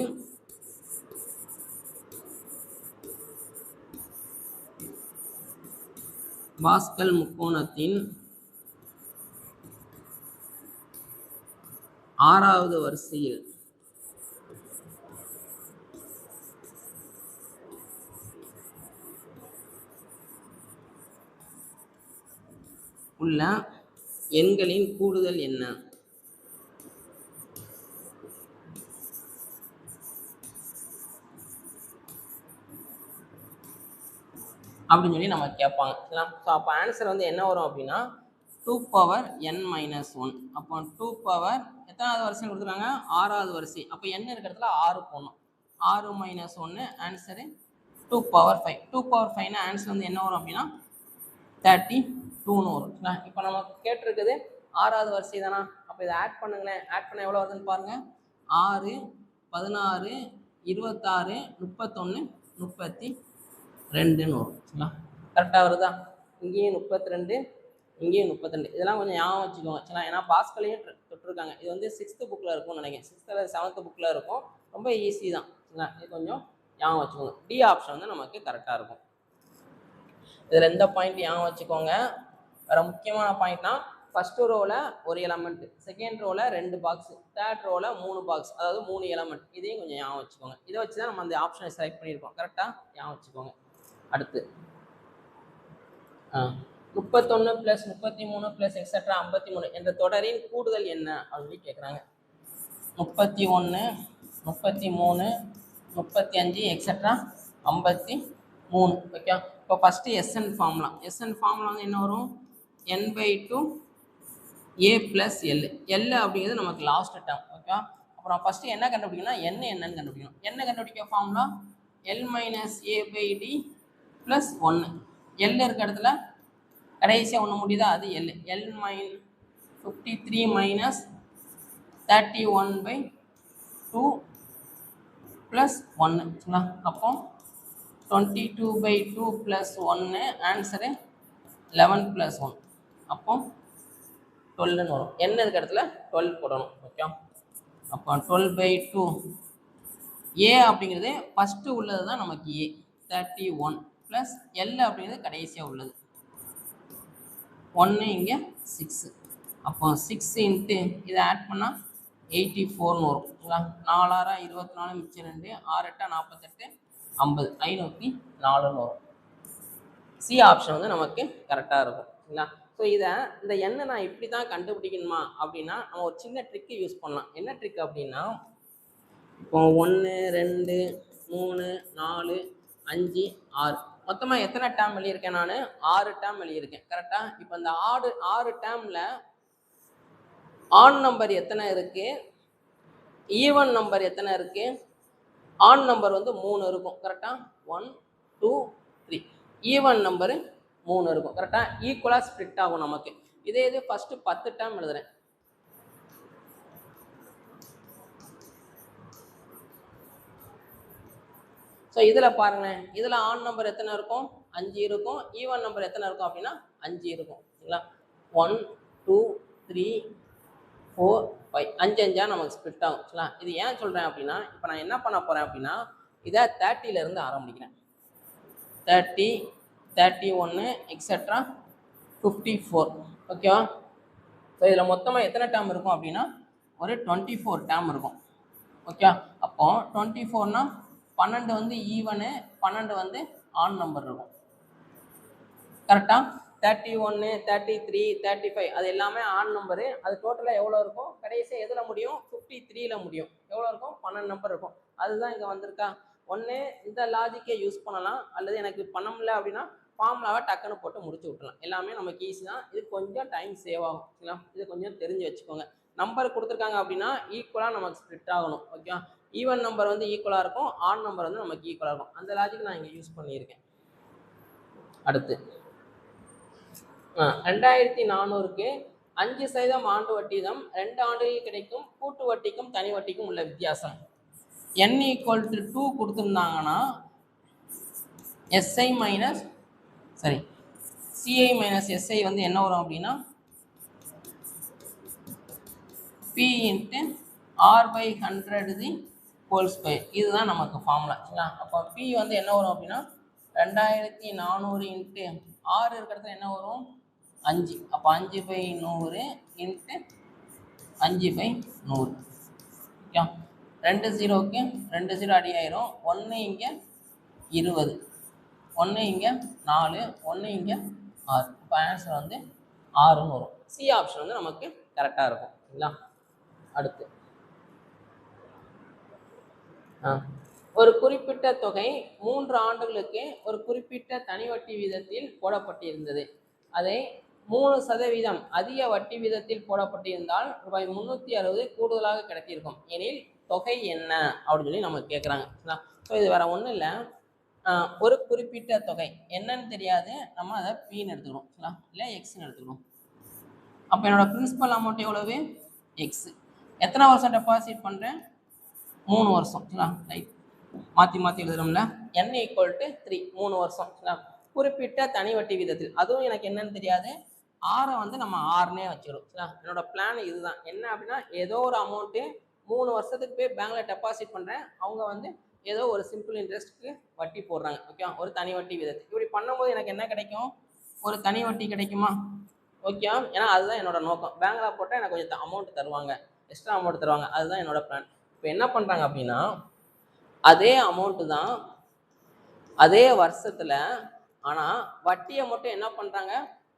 S1: பாஸ்கல் முக்கோணத்தின் 6வது வரிசையில் உள்ள எண்களின் கூடுதல் என்ன அப்படின்னு சொல்லி நம்ம கேட்பாங்க. ஸோ அப்போ ஆன்சர் வந்து என்ன வரும் அப்படின்னா 2n-1. அப்போ 2 பவர் எத்தனாவது வரிசை கொடுத்துருக்காங்க? 6வது வரிசை. அப்போ n இருக்கிற இடத்துல 6 போடணும். 6 - 1 ஆன்சரு 2/5. 2/5னா ஆன்சர் வந்து என்ன வரும் அப்படின்னா 32ன்னு வரும். இப்போ நமக்கு கேட்டிருக்குது 6வது வரிசை தானா? அப்போ இதை ஆட் பண்ணுங்களேன். ஆட் பண்ண எவ்வளோ வருதுன்னு பாருங்கள். 6 16 26 31 32ன்னு வரும். சரிங்களா? கரெக்டாக வருதா? இங்கேயும் 32, இங்கேயும் 32. இதெல்லாம் கொஞ்சம் ஞாபகம் வச்சுக்கோங்க. சரிங்களா? ஏன்னா பாஸ்கலையும் தொட்டிருக்காங்க. இது வந்து 6th புக்கில் இருக்கும்னு நினைக்கிறேன். 6th அல்லது 7th புக்கில் இருக்கும். ரொம்ப ஈஸி தான். சரிங்களா? இது கொஞ்சம் ஞாபகம் வச்சுக்கோங்க. டி ஆப்ஷன் வந்து நமக்கு கரெக்டாக இருக்கும். இதில் எந்த பாயிண்ட் ஞாபகம் வச்சுக்கோங்க. வேறு முக்கியமான பாயிண்ட்னா, ஃபஸ்ட்டு ரோவில் ஒரு எலமெண்ட், செகண்ட் ரோவில் 2 பாக்ஸ், தேர்ட் ரோவில் 3 பாக்ஸ், அதாவது 3 எலமெண்ட். இதையும் கொஞ்சம் ஞாபகம் வச்சுக்கோங்க. இதை வச்சு தான் நம்ம அந்த ஆப்ஷனை செலக்ட் பண்ணியிருக்கோம். கரெக்டாக ஞாபகம் வச்சுக்கோங்க. அடுத்து 31 + 33 + எக்ஸட்ரா 53 என்ற தொடரின் கூடுதல் என்ன அப்படின்னு கேட்குறாங்க. 31 33 35 எக்ஸட்ரா 53. ஓகே, இப்போ first SN formula. SN formula வந்து என்ன வரும்? n/2 a + l. l அப்படிங்கிறது நமக்கு லாஸ்ட் டேர்ம். ஓகே, அப்புறம் ஃபஸ்ட்டு என்ன கண்டுபிடிக்கணும்னா என்னன்னு கண்டுபிடிக்கணும். என்ன கண்டுபிடிக்க ஃபார்முலா? l - a/d + 1. l இருக்க இடத்துல கடைசியாக ஒன்று முடியுதா? அது l. l - 53 - 31/2 + 1. சரிங்களா? அப்போ 22/2 + 1 ஆன்சரு 11 + 1. அப்போ 12ன்னு வரும். n இருக்க இடத்துல 12 போடணும். ஓகே, அப்போ 12/2 ஏ அப்படிங்கிறது ஃபஸ்ட்டு உள்ளது தான் நமக்கு ஏ 31 ப்ளஸ் எல் அப்படிங்கிறது கடைசியாக உள்ளது 1 இங்கே 6. அப்போ 6 இன்ட்டு இதை ஆட் பண்ணால் 84ன்னு வரும். இல்லைங்களா? 4 6 24 மிச்சம் 2 6 8 48 50 504ன்னு வரும். சி ஆப்ஷன் வந்து நமக்கு கரெக்டாக இருக்கும். சரிங்களா? ஸோ இதை இந்த எண்ணை நான் இப்படி தான் கண்டுபிடிக்கணுமா அப்படின்னா நம்ம ஒரு சின்ன ட்ரிக்கு யூஸ் பண்ணலாம். என்ன ட்ரிக் அப்படின்னா இப்போ 1 2 3 4 5 6 மொத்தமாக எத்தனை டேர்ம் எழுதியிருக்கேன்? நான் 6 டேர்ம் எழுதியிருக்கேன். கரெக்டாக? இப்போ இந்த 6 டேர்மில் ஆன் நம்பர் எத்தனை இருக்குது, ஈவன் நம்பர் எத்தனை இருக்குது? ஆன் நம்பர் வந்து 3 இருக்கும். கரெக்டாக? 1 2 3. ஈவன் நம்பரு 3 இருக்கும். கரெக்டாக? ஈக்குவலாக ஸ்ப்ளிட் ஆகும் நமக்கு. இதே இது ஃபஸ்ட்டு 10 டேர்ம் எழுதுறேன். ஸோ இதில் பாருங்களேன், இதில் ஆன் நம்பர் எத்தனை இருக்கும்? 5 இருக்கும். ஈவன் நம்பர் எத்தனை இருக்கும் அப்படின்னா 5 இருக்கும். சரிங்களா? 1 2 3 4 5 5 5 நமக்கு ஸ்ப்ளிட் ஆகும். சரிங்களா? இது ஏன் சொல்கிறேன் அப்படின்னா இப்போ நான் என்ன பண்ண போகிறேன் அப்படின்னா இதை 30லேருந்து ஆரம்பிக்கிறேன். 30 31 எக்ஸட்ரா 54. ஓகேவா? ஸோ இதில் மொத்தமாக எத்தனை டேர்ம் இருக்கும் அப்படின்னா ஒரு 24 டேர்ம் இருக்கும். ஓகே? அப்போ 24னா 12 வந்து ஈவனு, 12 வந்து ஆன் நம்பர் இருக்கும். கரெக்டாக? 31 33 35 அது எல்லாமே ஆன் நம்பரு. அது டோட்டலாக எவ்வளோ இருக்கும்? கடைசியாக எதில் முடியும்? 53ல் முடியும். எவ்வளோ இருக்கும்? 12 நம்பர் இருக்கும். அதுதான் இங்கே வந்திருக்கா. ஒன்று இந்த லாஜிக்கை யூஸ் பண்ணலாம், அல்லது எனக்கு பண்ண முடியல அப்படின்னா ஃபார்முலாவை டக்குன்னு போட்டு முடிச்சு விட்டுலாம். எல்லாமே நமக்கு ஈஸி தான். இது கொஞ்சம் டைம் சேவ் ஆகும். சரிங்களா? இது கொஞ்சம் தெரிஞ்சு வச்சுக்கோங்க. நம்பர் கொடுத்துருக்காங்க அப்படின்னா ஈக்குவலாக நமக்கு ஸ்ப்ளிட் ஆகணும். ஓகே? ஈவன் நம்பர் வந்து ஈக்குவலாக இருக்கும், ஆன் நம்பர் வந்து நமக்கு ஈக்குவலாக இருக்கும். அந்த லாஜிக் நான் இங்கே யூஸ் பண்ணியிருக்கேன். அடுத்து 2400க்கு 5% ஆண்டு வட்டிதம் 2 ஆண்டுகளில் கிடைக்கும் கூட்டு வட்டிக்கும் தனி வட்டிக்கும் உள்ள வித்தியாசம். n = 2 கொடுத்துருந்தாங்கன்னா SI minus CI minus SI வந்து என்ன வரும் அப்படின்னா P × R/100 ஹோல் ஸ்கொயர். இதுதான் நமக்கு ஃபார்முலா. சரிங்களா? அப்போ P வந்து என்ன வரும் அப்படின்னா 2400 × R இருக்கிறது என்ன வரும்? 5. அப்போ 5/100 × 5/100. ஓகே? 2 0க்கு 2 0 அடி ஆயிரும். 1 இங்கே 20, 1 இங்கே 4, 1 இங்கே 6. இப்போ ஆன்சர் வந்து 6ன்னு வரும். சி ஆப்ஷன் வந்து நமக்கு கரெக்டாக இருக்கும். சரிங்களா? அடுத்து ஒரு குறிப்பிட்ட தொகை 3 ஆண்டுகளுக்கு ஒரு குறிப்பிட்ட தனி வட்டி வீதத்தில் போடப்பட்டிருந்தது. அதை 3% அதிக வட்டி வீதத்தில் போடப்பட்டிருந்தால் ரூபாய் 360 கூடுதலாக கிடைத்திருக்கும் எனில் தொகை என்ன அப்படின்னு சொல்லி நம்ம கேட்குறாங்க. ஸோ இது வேற ஒன்றும் இல்லை. ஒரு குறிப்பிட்ட தொகை என்னன்னு தெரியாது, நம்ம அதை Pன்னு எடுத்துக்கணும். இல்லை எக்ஸ்ன்னு எடுத்துக்கணும். அப்போ என்னோட பிரின்சிபல் அமௌண்ட் எவ்வளவு? எக்ஸ். எத்தனை வருஷம் டெபாசிட் பண்ணுறேன்? 3 வருஷம். ரைட், மாற்றி எழுதுறோம்ல. n = 3, 3 வருஷம். குறிப்பிட்ட தனி வட்டி வீதத்தில், அதுவும் எனக்கு என்னன்னு தெரியாது. ஆரை வந்து நம்ம ஆறுனே வச்சுக்கிறோம். என்னோட பிளான் இதுதான். என்ன அப்படின்னா ஏதோ ஒரு அமௌண்ட்டு 3 வருஷத்துக்கு போய் பேங்க்கில் டெபாசிட் பண்ணுறேன். அவங்க வந்து ஏதோ ஒரு சிம்பிள் இன்ட்ரெஸ்ட்டுக்கு வட்டி போடுறாங்க. ஓகே? ஒரு தனி வட்டி வீதத்தில். இப்படி பண்ணும்போது எனக்கு என்ன கிடைக்கும்? ஒரு தனி வட்டி கிடைக்குமா? ஓகே? ஏன்னா அதுதான் என்னோட நோக்கம். பேங்க்கில் போட்டால் எனக்கு கொஞ்சம் அமௌண்ட் தருவாங்க, எக்ஸ்ட்ரா அமௌண்ட் தருவாங்க. அதுதான் என்னோட பிளான். இப்போ என்ன பண்ணுறாங்க அப்படின்னா அதே அமௌண்ட்டு தான் அதே வருஷத்தில், ஆனால் வட்டியை மட்டும் என்ன பண்ணுறாங்க?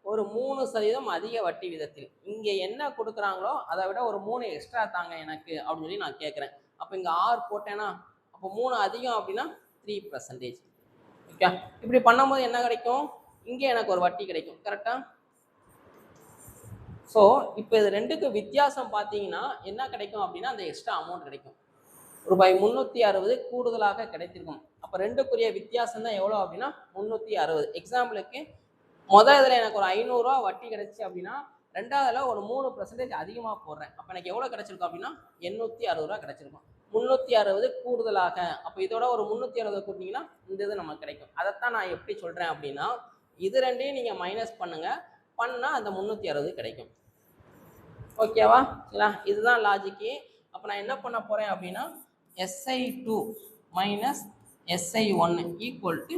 S1: ஒரு 3% அதிக வட்டி விதத்தில். இங்கே என்ன கொடுக்குறாங்களோ அதை விட ஒரு 3 எக்ஸ்ட்ரா தாங்க எனக்கு அப்படின்னு சொல்லி நான் கேட்குறேன். அப்போ இங்கே 6 போட்டேன்னா அப்போ 3 அதிகம் அப்படின்னா 3%. ஓகே? இப்படி பண்ணும்போது என்ன கிடைக்கும்? இங்கே எனக்கு ஒரு வட்டி கிடைக்கும். கரெக்டாக? ஸோ இப்போ இது ரெண்டுக்கு வித்தியாசம் பார்த்தீங்கன்னா என்ன கிடைக்கும் அப்படின்னா அந்த எக்ஸ்ட்ரா அமௌண்ட் கிடைக்கும். ரூபாய் 360 கூடுதலாக கிடைத்திருக்கும். அப்போ ரெண்டுக்குரிய வித்தியாசம் தான் எவ்வளோ அப்படின்னா 360. எக்ஸாம்பிளுக்கு இதில் எனக்கு ஒரு 500 ரூபா வட்டி கிடைச்சி அப்படின்னா ரெண்டாவதுல ஒரு 3% அதிகமாக போடுறேன். அப்போ எனக்கு எவ்வளோ கிடைச்சிருக்கும் அப்படின்னா 860 ரூபா கிடைச்சிருக்கும். 360 கூடுதலாக. அப்போ இதோட ஒரு 360 கூட்டிங்கன்னா இந்த இது நமக்கு கிடைக்கும். அதைத்தான் நான் எப்படி சொல்கிறேன் அப்படின்னா இது ரெண்டையும் நீங்கள் மைனஸ் பண்ணால் அந்த 360 கிடைக்கும். ஓகேவா? இல்லை, இதுதான் லாஜிக்கு. அப்போ நான் என்ன பண்ண போகிறேன் அப்படின்னா SI2 minus SI1 equal to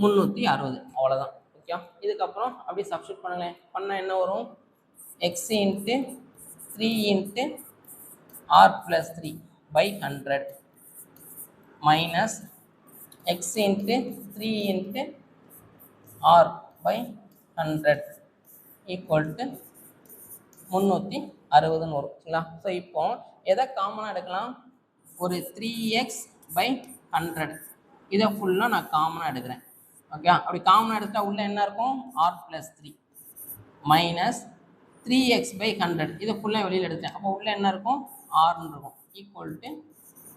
S1: 360. அவ்வளோதான். ஓகே, இதுக்கப்புறம் அப்படியே சப்ஸ்டியூட் பண்ணுங்களேன். பண்ணால் என்ன வரும்? x into 3 into r + 3 by 100 minus x into 3 into r by 100 equal to 360 வரும். சரிங்களா? ஸோ இப்போ எதை காமனாக எடுக்கலாம்? ஒரு 3x by 100 இதை ஃபுல்லாக நான் காமனாக எடுக்கிறேன். ஓகே, அப்படி காமனாக எடுத்தால் உள்ள என்ன இருக்கும்? r + 3 மைனஸ் 3x by 100 இதை ஃபுல்லாக வெளியில் எடுத்தேன். அப்போ உள்ள என்ன இருக்கும்? rன்னு இருக்கும். Equal to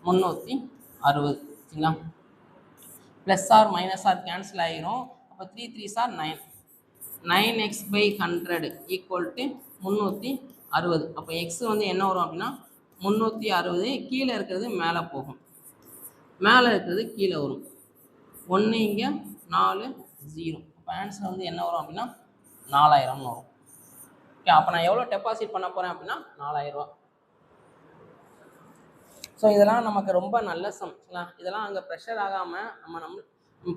S1: 360. சரிங்களா? Plus r minus r cancel ஆகிரும். அப்போ 3 3s are 9. 9x by 100 equal to 360. அப்போ எக்ஸ் வந்து என்ன வரும் அப்படின்னா 360. கீழே இருக்கிறது மேலே போகும், மேலே இருக்கிறது கீழே வரும். 1 இங்கே 4 0. அப்போ ஆன்சர் வந்து என்ன வரும் அப்படின்னா 4000 வரும். ஓகே, அப்போ நான் எவ்வளோ டெபாசிட் பண்ண போகிறேன் அப்படின்னா 4000 ரூபா. ஸோ இதெல்லாம் நமக்கு ரொம்ப நல்ல சம். இதெல்லாம் அங்கே ப்ரெஷர் ஆகாமல் நம்ம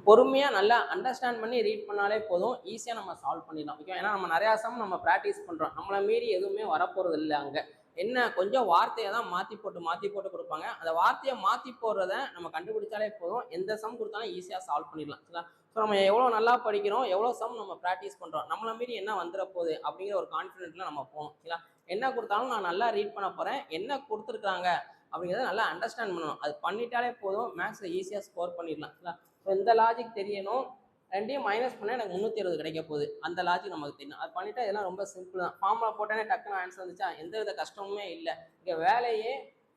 S1: பொறுமையாக நல்லா அண்டர்ஸ்டாண்ட் பண்ணி ரீட் பண்ணாலே போதும், ஈஸியாக நம்ம சால்வ் பண்ணிடலாம். ஓகே, ஏன்னா நம்ம நிறையா சம் நம்ம ப்ராக்டிஸ் பண்ணுறோம், நம்மளை மீறி எதுவுமே வரப்போகிறது இல்லை. அங்கே என்ன கொஞ்சம் வார்த்தையை தான் மாற்றி போட்டு கொடுப்பாங்க. அந்த வார்த்தையை மாற்றி போடுறத நம்ம கண்டுபிடிச்சாலே போதும், எந்த சம் கொடுத்தாலும் ஈஸியாக சால்வ் பண்ணிடலாம். ஸோ நம்ம எவ்வளோ நல்லா படிக்கிறோம், எவ்வளோ சம் நம்ம ப்ராக்டிஸ் பண்ணுறோம், நம்மளை மீறி என்ன வந்துட போகுது அப்படிங்கிற ஒரு கான்ஃபிடென்ட்டில் நம்ம போகணும். சரிங்களா? என்ன கொடுத்தாலும் நான் நல்லா ரீட் பண்ண போகிறேன், என்ன கொடுத்துருக்காங்க அப்படிங்கிறத நல்லா அண்டர்ஸ்டாண்ட் பண்ணணும். அது பண்ணிட்டாலே போதும், மேக்ஸில் ஈஸியாக ஸ்கோர் பண்ணிடலாம். சரிங்களா? ஸோ இந்த லாஜிக் தெரியணும். ரெண்டையும் மைனஸ் பண்ணால் எனக்கு 360 கிடைக்க போகுது. அந்த லாஜிக் நமக்கு தெரியும். அது பண்ணிட்டா இதெல்லாம் ரொம்ப சிம்பிள் தான். ஃபார்முலா போட்டானே டக்குன்னு ஆன்சர் வந்துச்சா, எந்த வித கஷ்டமுமே இல்லை. இங்கே வேலையே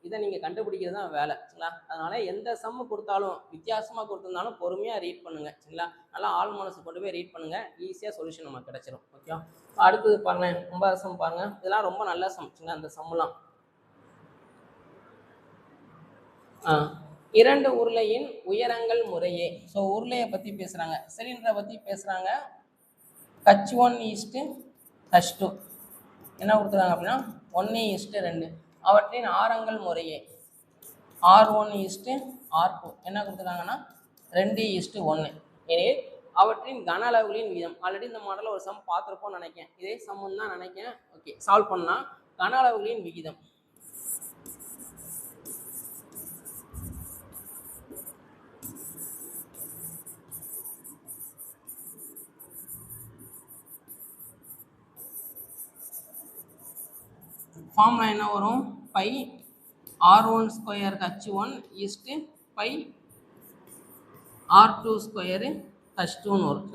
S1: இதை நீங்கள் கண்டுபிடிக்கிறது தான் வேலை. சரிங்களா? அதனால் எந்த சம்மு கொடுத்தாலும் வித்தியாசமாக கொடுத்துருந்தாலும் பொறுமையாக ரீட் பண்ணுங்கள். சரிங்களா? நல்லா ஆள் மனசு கொண்டு போய் ரீட் பண்ணுங்கள், ஈஸியாக சொல்யூஷன் நமக்கு கிடச்சிரும். ஓகே, அடுத்தது பாருங்கள், 9வது சம் பாருங்கள். இதெல்லாம் ரொம்ப நல்ல சம். சரிங்களா? அந்த சம்முலாம் இரண்டு உருளையின் உயரங்கள் முறையே. ஸோ உருளையை பற்றி பேசுகிறாங்க, சிலிண்டரை பற்றி பேசுகிறாங்க. H1 = H2 என்ன கொடுத்துருக்காங்க அப்படின்னா 1:2. அவற்றின் ஆரங்கள் முறையே R1 = R2 என்ன கொடுத்துருக்காங்கன்னா 2:1. எனில் அவற்றின் கன அளவுகளின் விகிதம். ஆல்ரெடி இந்த மாடலில் ஒரு சம் பார்த்துருப்போம்னு நினைக்கிறேன், இதே சம்முன்னு தான் நினைக்கிறேன். ஓகே, சால்வ் பண்ணலாம். கன அளவுகளின் விகிதம் ஃபார்முலா என்ன வரும்? By R1² H1 by R2² H2 வரும்.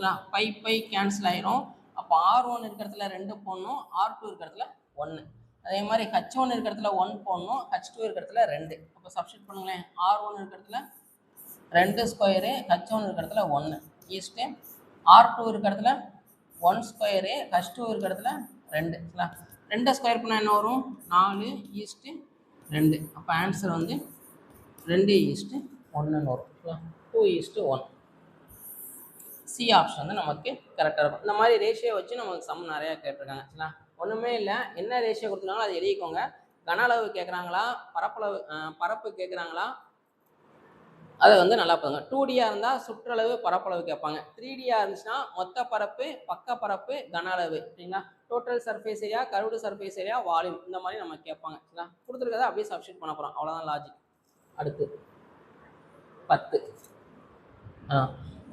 S1: பை கேன்சல் ஆயிரும். அப்போ R1 இருக்கிறதுல 2 போடணும், R2 இருக்கிறதுல 1. அதே மாதிரி H1 இருக்கிறதுல 1 போடணும், H2 இருக்கிறதுல 2. அப்போ சப்ஸ்டிட் பண்ணுங்களேன். R1 இருக்கிறதுல 2², H1 இருக்கிறதுல 1 R2 இருக்கிறதுல 1², H2 இருக்கிறதுல 2. 2 ஸ்கொயர் பண்ணால் என்ன வரும்? 4:2. அப்போ ஆன்சர் வந்து 2:1 வரும். 2:1. சி ஆப்ஷன் வந்து நமக்கு கரெக்டாக இருக்கும். இந்த மாதிரி ரேஷியோ வச்சு நமக்கு சம் நிறையா கேட்டிருக்காங்க. சரிங்களா? ஒன்றுமே இல்லை, என்ன ரேஷியோ கொடுத்துருக்காங்களோ அதை எழுதிக்கோங்க. கன அளவு கேட்குறாங்களா, பரப்பு கேட்குறாங்களா, அதை வந்து நல்லா பாருங்க. 2Dயாக இருந்தால் சுற்றளவு பரப்பளவு கேட்பாங்க. 3Dயாக இருந்துச்சுன்னா மொத்த பரப்பு, பக்க பரப்பு, கன அளவு. சரிங்களா? Total surface area, curved surface area, volume, இந்த மாதிரி நம்ம கேட்பாங்க. சரிங்களா? கொடுத்துருக்கதை அப்படியே சப்ஸ்டிட் பண்ண போகிறோம், அவ்வளோதான் லாஜிக். அடுத்து 10.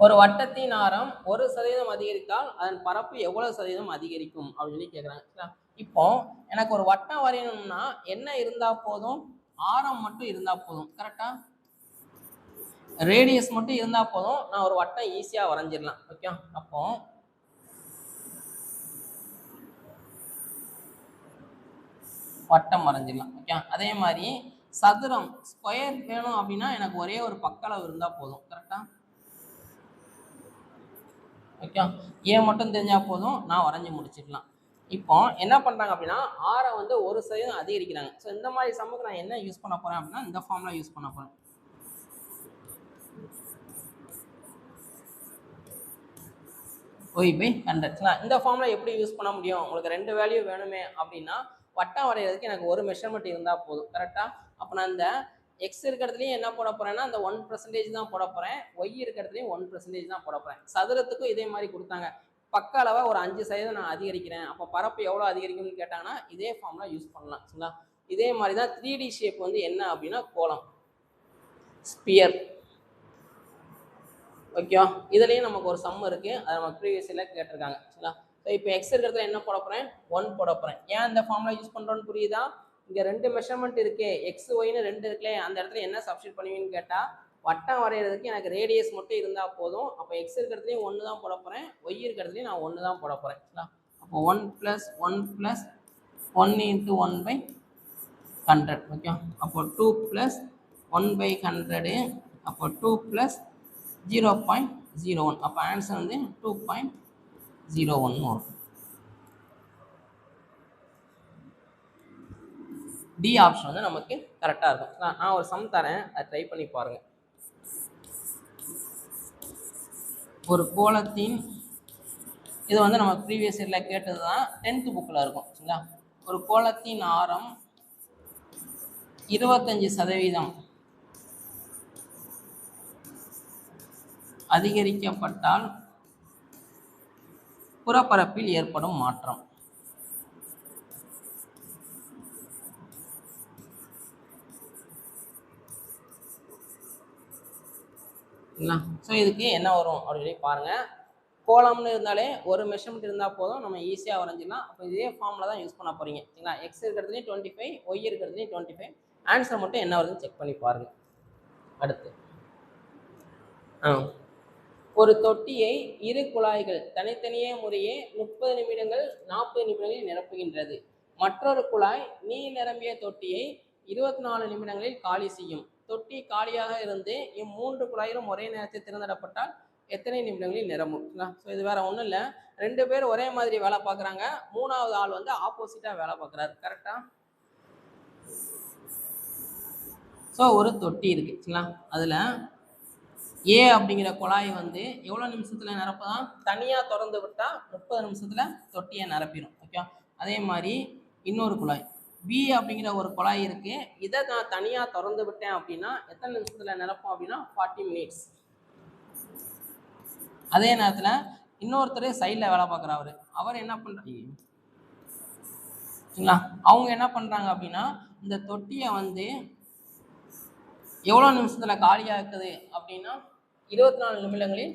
S1: ஒரு வட்டத்தின் ஆரம் 1% அதிகரித்தால் அதன் பரப்பு எவ்வளவு சதவீதம் அதிகரிக்கும் அப்படின்னு சொல்லி கேட்குறாங்க. இப்போ எனக்கு ஒரு வட்டம் வரையணும்னா என்ன இருந்தால் போதும்? ஆரம் மட்டும் இருந்தால் போதும். கரெக்டாக ரேடியஸ் மட்டும் இருந்தால் போதும், நான் ஒரு வட்டம் ஈஸியாக வரைஞ்சிடலாம். ஓகே, அப்போ வட்டம் வரைஞ்சிடலாம். ஓகே, அதே மாதிரி சதுரம் ஸ்கொயர் வேணும் அப்படின்னா எனக்கு ஒரே ஒரு பக்களவு இருந்தால் போதும். கரெக்டாக ஓகே, ஏ மட்டும் தெரிஞ்சால் போதும், நான் வரைஞ்சி முடிச்சிடலாம். இப்போ என்ன பண்ணுறாங்க அப்படின்னா ஆரை வந்து 1% அதிகரிக்கிறாங்க. ஸோ இந்த மாதிரி சம்முக்கு நான் என்ன யூஸ் பண்ண போகிறேன் அப்படின்னா இந்த ஃபார்முலா யூஸ் பண்ண போகிறேன். y/100. இந்த ஃபார்முலா எப்படி யூஸ் பண்ண முடியும்? உங்களுக்கு 2 வேல்யூ வேணுமே அப்படின்னா வட்டம் வரைகிறதுக்கு எனக்கு ஒரு மெஷர்மெண்ட் இருந்தால் போதும். கரெக்டாக அப்போ நான் இந்த எக்ஸ் இருக்க இடத்துலையும் என்ன போட போகிறேன்னா அந்த 1% தான் போட போகிறேன், ஒய் இருக்க இடத்துலையும் 1% தான் போட போகிறேன். சதுரத்துக்கும் இதே மாதிரி கொடுத்தாங்க, பக்க அளவை ஒரு 5% நான் அதிகரிக்கிறேன், அப்போ பரப்பு எவ்வளோ அதிகரிக்கும்னு கேட்டாங்கன்னா இதே ஃபார்முலா யூஸ் பண்ணலாம். சரிங்களா? இதே மாதிரி தான் 3D ஷேப் வந்து என்ன அப்படின்னா கோலம், ஸ்பியர். ஓகேவா? இதுலேயும் நமக்கு ஒரு சம் இருக்குது, அதை நம்ம ப்ரீவியஸில் கேட்டிருக்காங்க. சரிங்களா? ஸோ இப்போ எக்ஸ் இருக்கிறதுல என்ன போட போகிறேன், 1 போட போகிறேன். ஏன் இந்த ஃபார்முலா யூஸ் பண்ணுறோன்னு புரியுதா? இங்கே 2 மெஷர்மெண்ட் இருக்கு, எக்ஸ் ஒய்னு 2 இருக்குல்ல, அந்த இடத்துல என்ன சப்ஸ்டியூட் பண்ணுவீங்கன்னு கேட்டால் வட்டம் வரைகிறதுக்கு எனக்கு ரேடியஸ் மட்டும் இருந்தால் போதும். அப்போ எக்ஸ் இருக்கிறதுலையும் 1 தான் போட போகிறேன், ஒய் இருக்கிறதுலையும் நான் 1 தான் போட போகிறேன். அப்போ 1 + 1 + 1 × 1/100. ஓகே, அப்போ 2 + 1/100, அப்போ 2 + 0.01. அப்போ ஆன்சர் வந்து 2.01 வரும். டி ஆப்ஷன் வந்து நமக்கு கரெக்டாக இருக்கும். நான் ஒரு சம் தரேன், அதை ட்ரை பண்ணி பாருங்கள். ஒரு கோலத்தின், இது வந்து நம்ம ப்ரீவியஸ் இயரில் கேட்டது தான், 10th புக்கில் இருக்கும். சரிங்களா? ஒரு கோலத்தின் ஆரம் 25% அதிகரிக்கப்பட்டால் புறப்பரப்பில் ஏற்படும் மாற்றம். ஸோ இதுக்கு என்ன வரும் அப்படின்னு பாருங்கள். கோலம்னு இருந்தாலே ஒரு மெஷர்மெண்ட் இருந்தால் போதும், நம்ம ஈஸியாக வரைஞ்சிடலாம். அப்போ இதே ஃபார்மில் தான் யூஸ் பண்ண போகிறீங்க. சரிங்களா? எக்ஸ் இருக்கிறதுலையும் 25, ஒய் இருக்கிறதுலையும் 25. ஆன்சர் மட்டும் என்ன வருதுன்னு செக் பண்ணி பாருங்கள். அடுத்து ஒரு தொட்டியை இரு குழாய்கள் தனித்தனியே முறையே 30 நிமிடங்கள் 40 நிமிடங்களில் நிரப்புகின்றது. மற்றொரு குழாய் நீர் நிரம்பிய தொட்டியை 24 நிமிடங்களில் காலி செய்யும். தொட்டி காலியாக இருந்து இம்மூன்று குழாயிலும் ஒரே நேரத்தில் திறந்துடப்பட்டால் எத்தனை நிமிடங்களில் நிரம்பும்? ஸோ இது வேற ஒன்றும் இல்லை, 2 பேர் ஒரே மாதிரி வேலை பார்க்குறாங்க, 3வது ஆள் வந்து ஆப்போசிட்டாக வேலை பார்க்குறாரு. கரெக்டா? ஸோ ஒரு தொட்டி இருக்கு. சரிங்களா? அதில் ஏ அப்படிங்கிற குழாய் வந்து எவ்வளோ நிமிஷத்தில் நிரப்பதான்? தனியாக திறந்து விட்டால் 30 நிமிஷத்தில் தொட்டியை நிரப்பிடும். ஓகே, அதே மாதிரி இன்னொரு குழாய் பி அப்படிங்கிற ஒரு குழாய் இருக்குது, இதை நான் தனியாக திறந்து விட்டேன் அப்படின்னா எத்தனை நிமிஷத்தில் நிரப்போம் அப்படின்னா 40 மினிட்ஸ். அதே நேரத்தில் இன்னொருத்தர் சைடில் வேலை பார்க்குறவர், அவர் என்ன பண்ணுறாங்க, சரிங்களா, அவங்க என்ன பண்ணுறாங்க அப்படின்னா இந்த தொட்டியை வந்து எவ்வளோ நிமிஷத்தில் காலியாக இருக்குது அப்படின்னா 24 நிமிடங்களில்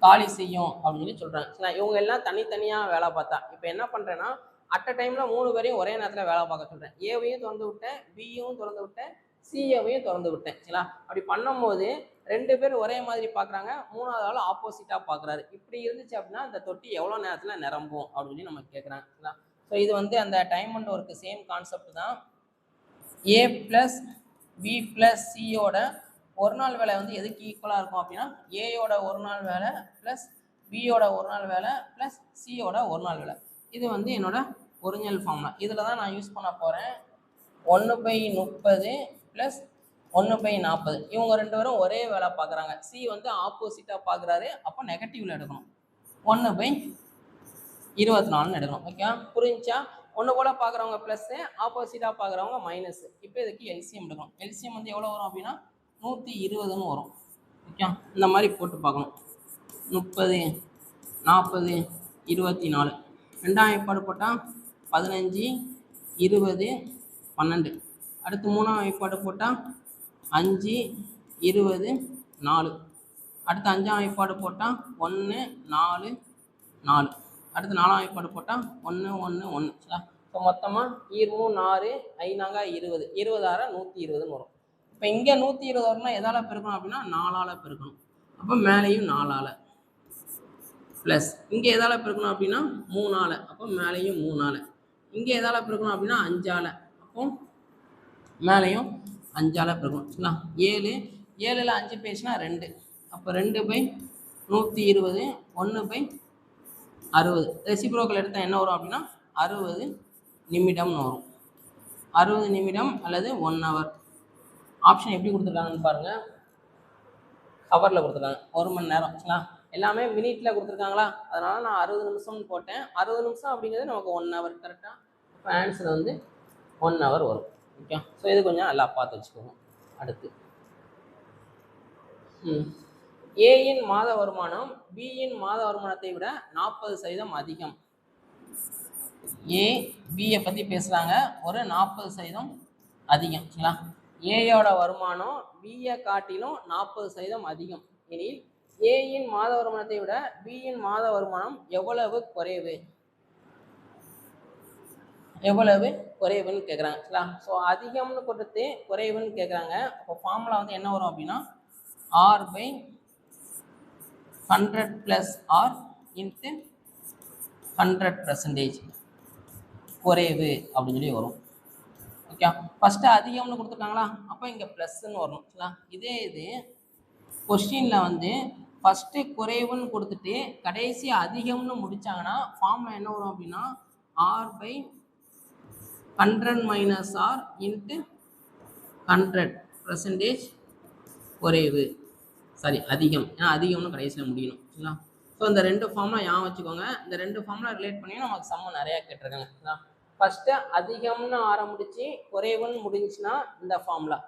S1: காலி செய்யும் அப்படின்னு சொல்கிறாங்க. சரிங்களா? இவங்க எல்லாம் தனித்தனியாக வேலை பார்த்தா இப்போ என்ன பண்ணுறேன்னா அட் அ டைமில் 3 பேரையும் ஒரே நேரத்தில் வேலை பார்க்க சொல்கிறேன். ஏவையும் திறந்து விட்டேன், பியும் திறந்து விட்டேன், சிஏவையும் திறந்து விட்டேன். சரிங்களா? அப்படி பண்ணும்போது 2 பேர் ஒரே மாதிரி பார்க்குறாங்க, 3வது ஆள் ஆப்போசிட்டாக பார்க்குறாரு. இப்படி இருந்துச்சு அப்படின்னா இந்த தொட்டி எவ்வளோ நேரத்தில் நிரம்பும் அப்படின்னு நம்ம கேட்குறாங்க. சரிங்களா? ஸோ இது வந்து அந்த time and work same concept தான். ஏ ப்ளஸ் பி ப்ளஸ் சியோட ஒரு நாள் வேலை வந்து எதுக்கு ஈக்குவலாக இருக்கும் அப்படின்னா ஏயோட ஒரு நாள் வேலை ப்ளஸ் பியோட ஒரு நாள் வேலை ப்ளஸ் சியோட ஒரு நாள் வேலை. இது வந்து என்னோட ஒரிஜினல் ஃபார்முலா. இதில் தான் நான் யூஸ் பண்ண போகிறேன். 1/30 ப்ளஸ் 1/40. இவங்க 2 பேரும் ஒரே வேலை பார்க்குறாங்க, சி வந்து ஆப்போசிட்டாக பார்க்குறாரு, அப்போ நெகட்டிவில் எடுக்கணும், 1/24 எடுக்கணும். ஓகே, புரிஞ்சா? ஒன்று போல் பார்க்குறவங்க ப்ளஸ்ஸு, ஆப்போசிட்டாக பார்க்குறவங்க மைனஸு. இப்போ இதுக்கு எல்சிஎம் எடுக்கணும். எல்சிஎம் வந்து எவ்வளோ வரும் அப்படின்னா 120ன்னு வரும். ஓகே, இந்த மாதிரி போட்டு பார்க்கணும். 30, 40, 24. 2ஆம் ஏற்பாடு போட்டால் 15, 20, 12. அடுத்து 3ஆம் ஏற்பாடு போட்டால் 5, 20, 4. அடுத்து 5ஆம் ஏற்பாடு போட்டால் 1, 4, 4. அடுத்து 4ஆம் ஏற்பாடு போட்டால் 1, 1, 1. ஸோ மொத்தமாக 26, 5 20, 26 120ன்னு வரும். இப்போ இங்கே 120 வரும்னா எதால் பெருக்கணும் அப்படின்னா 4ஆல் பெருக்கணும். அப்போ மேலேயும் 4ஆல் ப்ளஸ் இங்கே எதால் பெருக்கணும் அப்படின்னா 3ஆல், அப்போ மேலேயும் 3ஆல். இங்கே எதால் பெருக்கணும் அப்படின்னா 5ஆல், அப்போ மேலேயும் 5ஆல் பெருக்கணும். சரிங்களா? 7, 7ல் 5 பேசுனா 2, அப்போ 2/120, 1/60. ரெசிப்ரோக்கல் எடுத்தால் என்ன வரும் அப்படின்னா 60 நிமிடம்னு வரும். 60 நிமிடம் அல்லது 1 hour. ஆப்ஷன் எப்படி கொடுத்துருக்காங்கன்னு பாருங்கள். ஹவரில் கொடுத்துருக்காங்க, 1 மணி நேரம். சரிங்களா? எல்லாமே மினிட்டில் கொடுத்துருக்காங்களா, அதனால் நான் 60 நிமிஷம்னு போட்டேன். 60 நிமிஷம் அப்படிங்கிறது நமக்கு 1 hour. கரெக்டாக? இப்போ ஆன்சர் வந்து 1 hour வரும். ஓகே, ஸோ இது கொஞ்சம் நல்லா பார்த்து வச்சுக்கோங்க. அடுத்து ஏயின் மாத வருமானம் பியின் மாத வருமானத்தை விட 40% அதிகம். ஏ பியை பற்றி பேசுகிறாங்க, ஒரு 40% அதிகம். சரிங்களா? ஏயோட வருமானம் பியை காட்டிலும் 40% அதிகம் எனில் ஏயின் மாத வருமானத்தை விட பியின் மாத வருமானம் எவ்வளவு குறைவு குறைவுன்னு கேட்குறாங்க. சரிங்களா? ஸோ அதிகம்னு கொடுத்து குறைவுன்னு கேட்குறாங்க. அப்போ ஃபார்முலா வந்து என்ன வரும் அப்படின்னா R/100 + R × 100% குறைவு அப்படின்னு சொல்லி வரும். ஓகே, ஃபஸ்ட்டு அதிகம்னு கொடுத்துருக்காங்களா, அப்போ இங்கே ப்ளஸ்ன்னு வரணும். சரிங்களா? இதே இது கொஸ்டினில் வந்து ஃபஸ்ட்டு குறைவுன்னு கொடுத்துட்டு கடைசி அதிகம்னு முடித்தாங்கன்னா ஃபார்முலா என்ன வரும் அப்படின்னா R/100 - R × 100% குறைவு, சாரி அதிகம், ஏன்னா அதிகம்னு கடைசியில் முடியணும். சரிங்களா? ஸோ இந்த ரெண்டு ஃபார்முலா ஞாபகம் வச்சுக்கோங்க. இந்த ரெண்டு ஃபார்முலா ரிலேட் பண்ணி நமக்கு சம்ம நிறையா கேட்டிருக்காங்க. சரிங்களா? ஃபஸ்ட்டு அதிகம்னு ஆரம்பிச்சு குறைவுன்னு முடிஞ்சுன்னா இந்த ஃபார்முலா,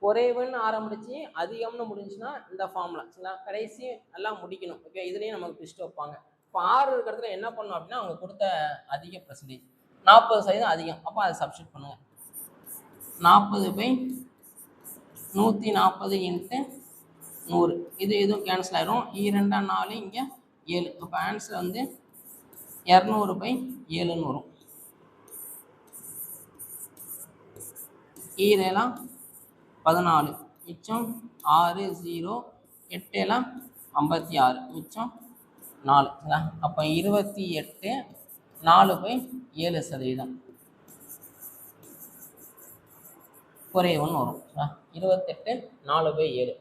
S1: குறைவுன்னு ஆரம்பிச்சு அதிகம்னு முடிஞ்சுன்னா இந்த ஃபார்முலா. சரிங்களா? கடைசி நல்லா முடிக்கணும். ஓகே, இதுலேயும் நமக்கு ட்விஸ்ட் வைப்பாங்க. இப்போ 6 இருக்கிறதுல என்ன பண்ணணும் அப்படின்னா அவங்க கொடுத்த அதிக பர்சன்டேஜ் 40% அதிகம், அப்போ அதை சப்ஸ்டிட் பண்ணுங்கள். 40/140 × 100, இது எதுவும் கேன்சல் ஆயிரும். 2 4, இங்கே 7, அப்போ ஆன்சர் வந்து 200/7ன்னு வரும். 7 14, மிச்சம் 6 0, 8 56, மிச்சம் 4. அப்போ 28 4/7% குறைவுன்னு வரும். 28 4/7.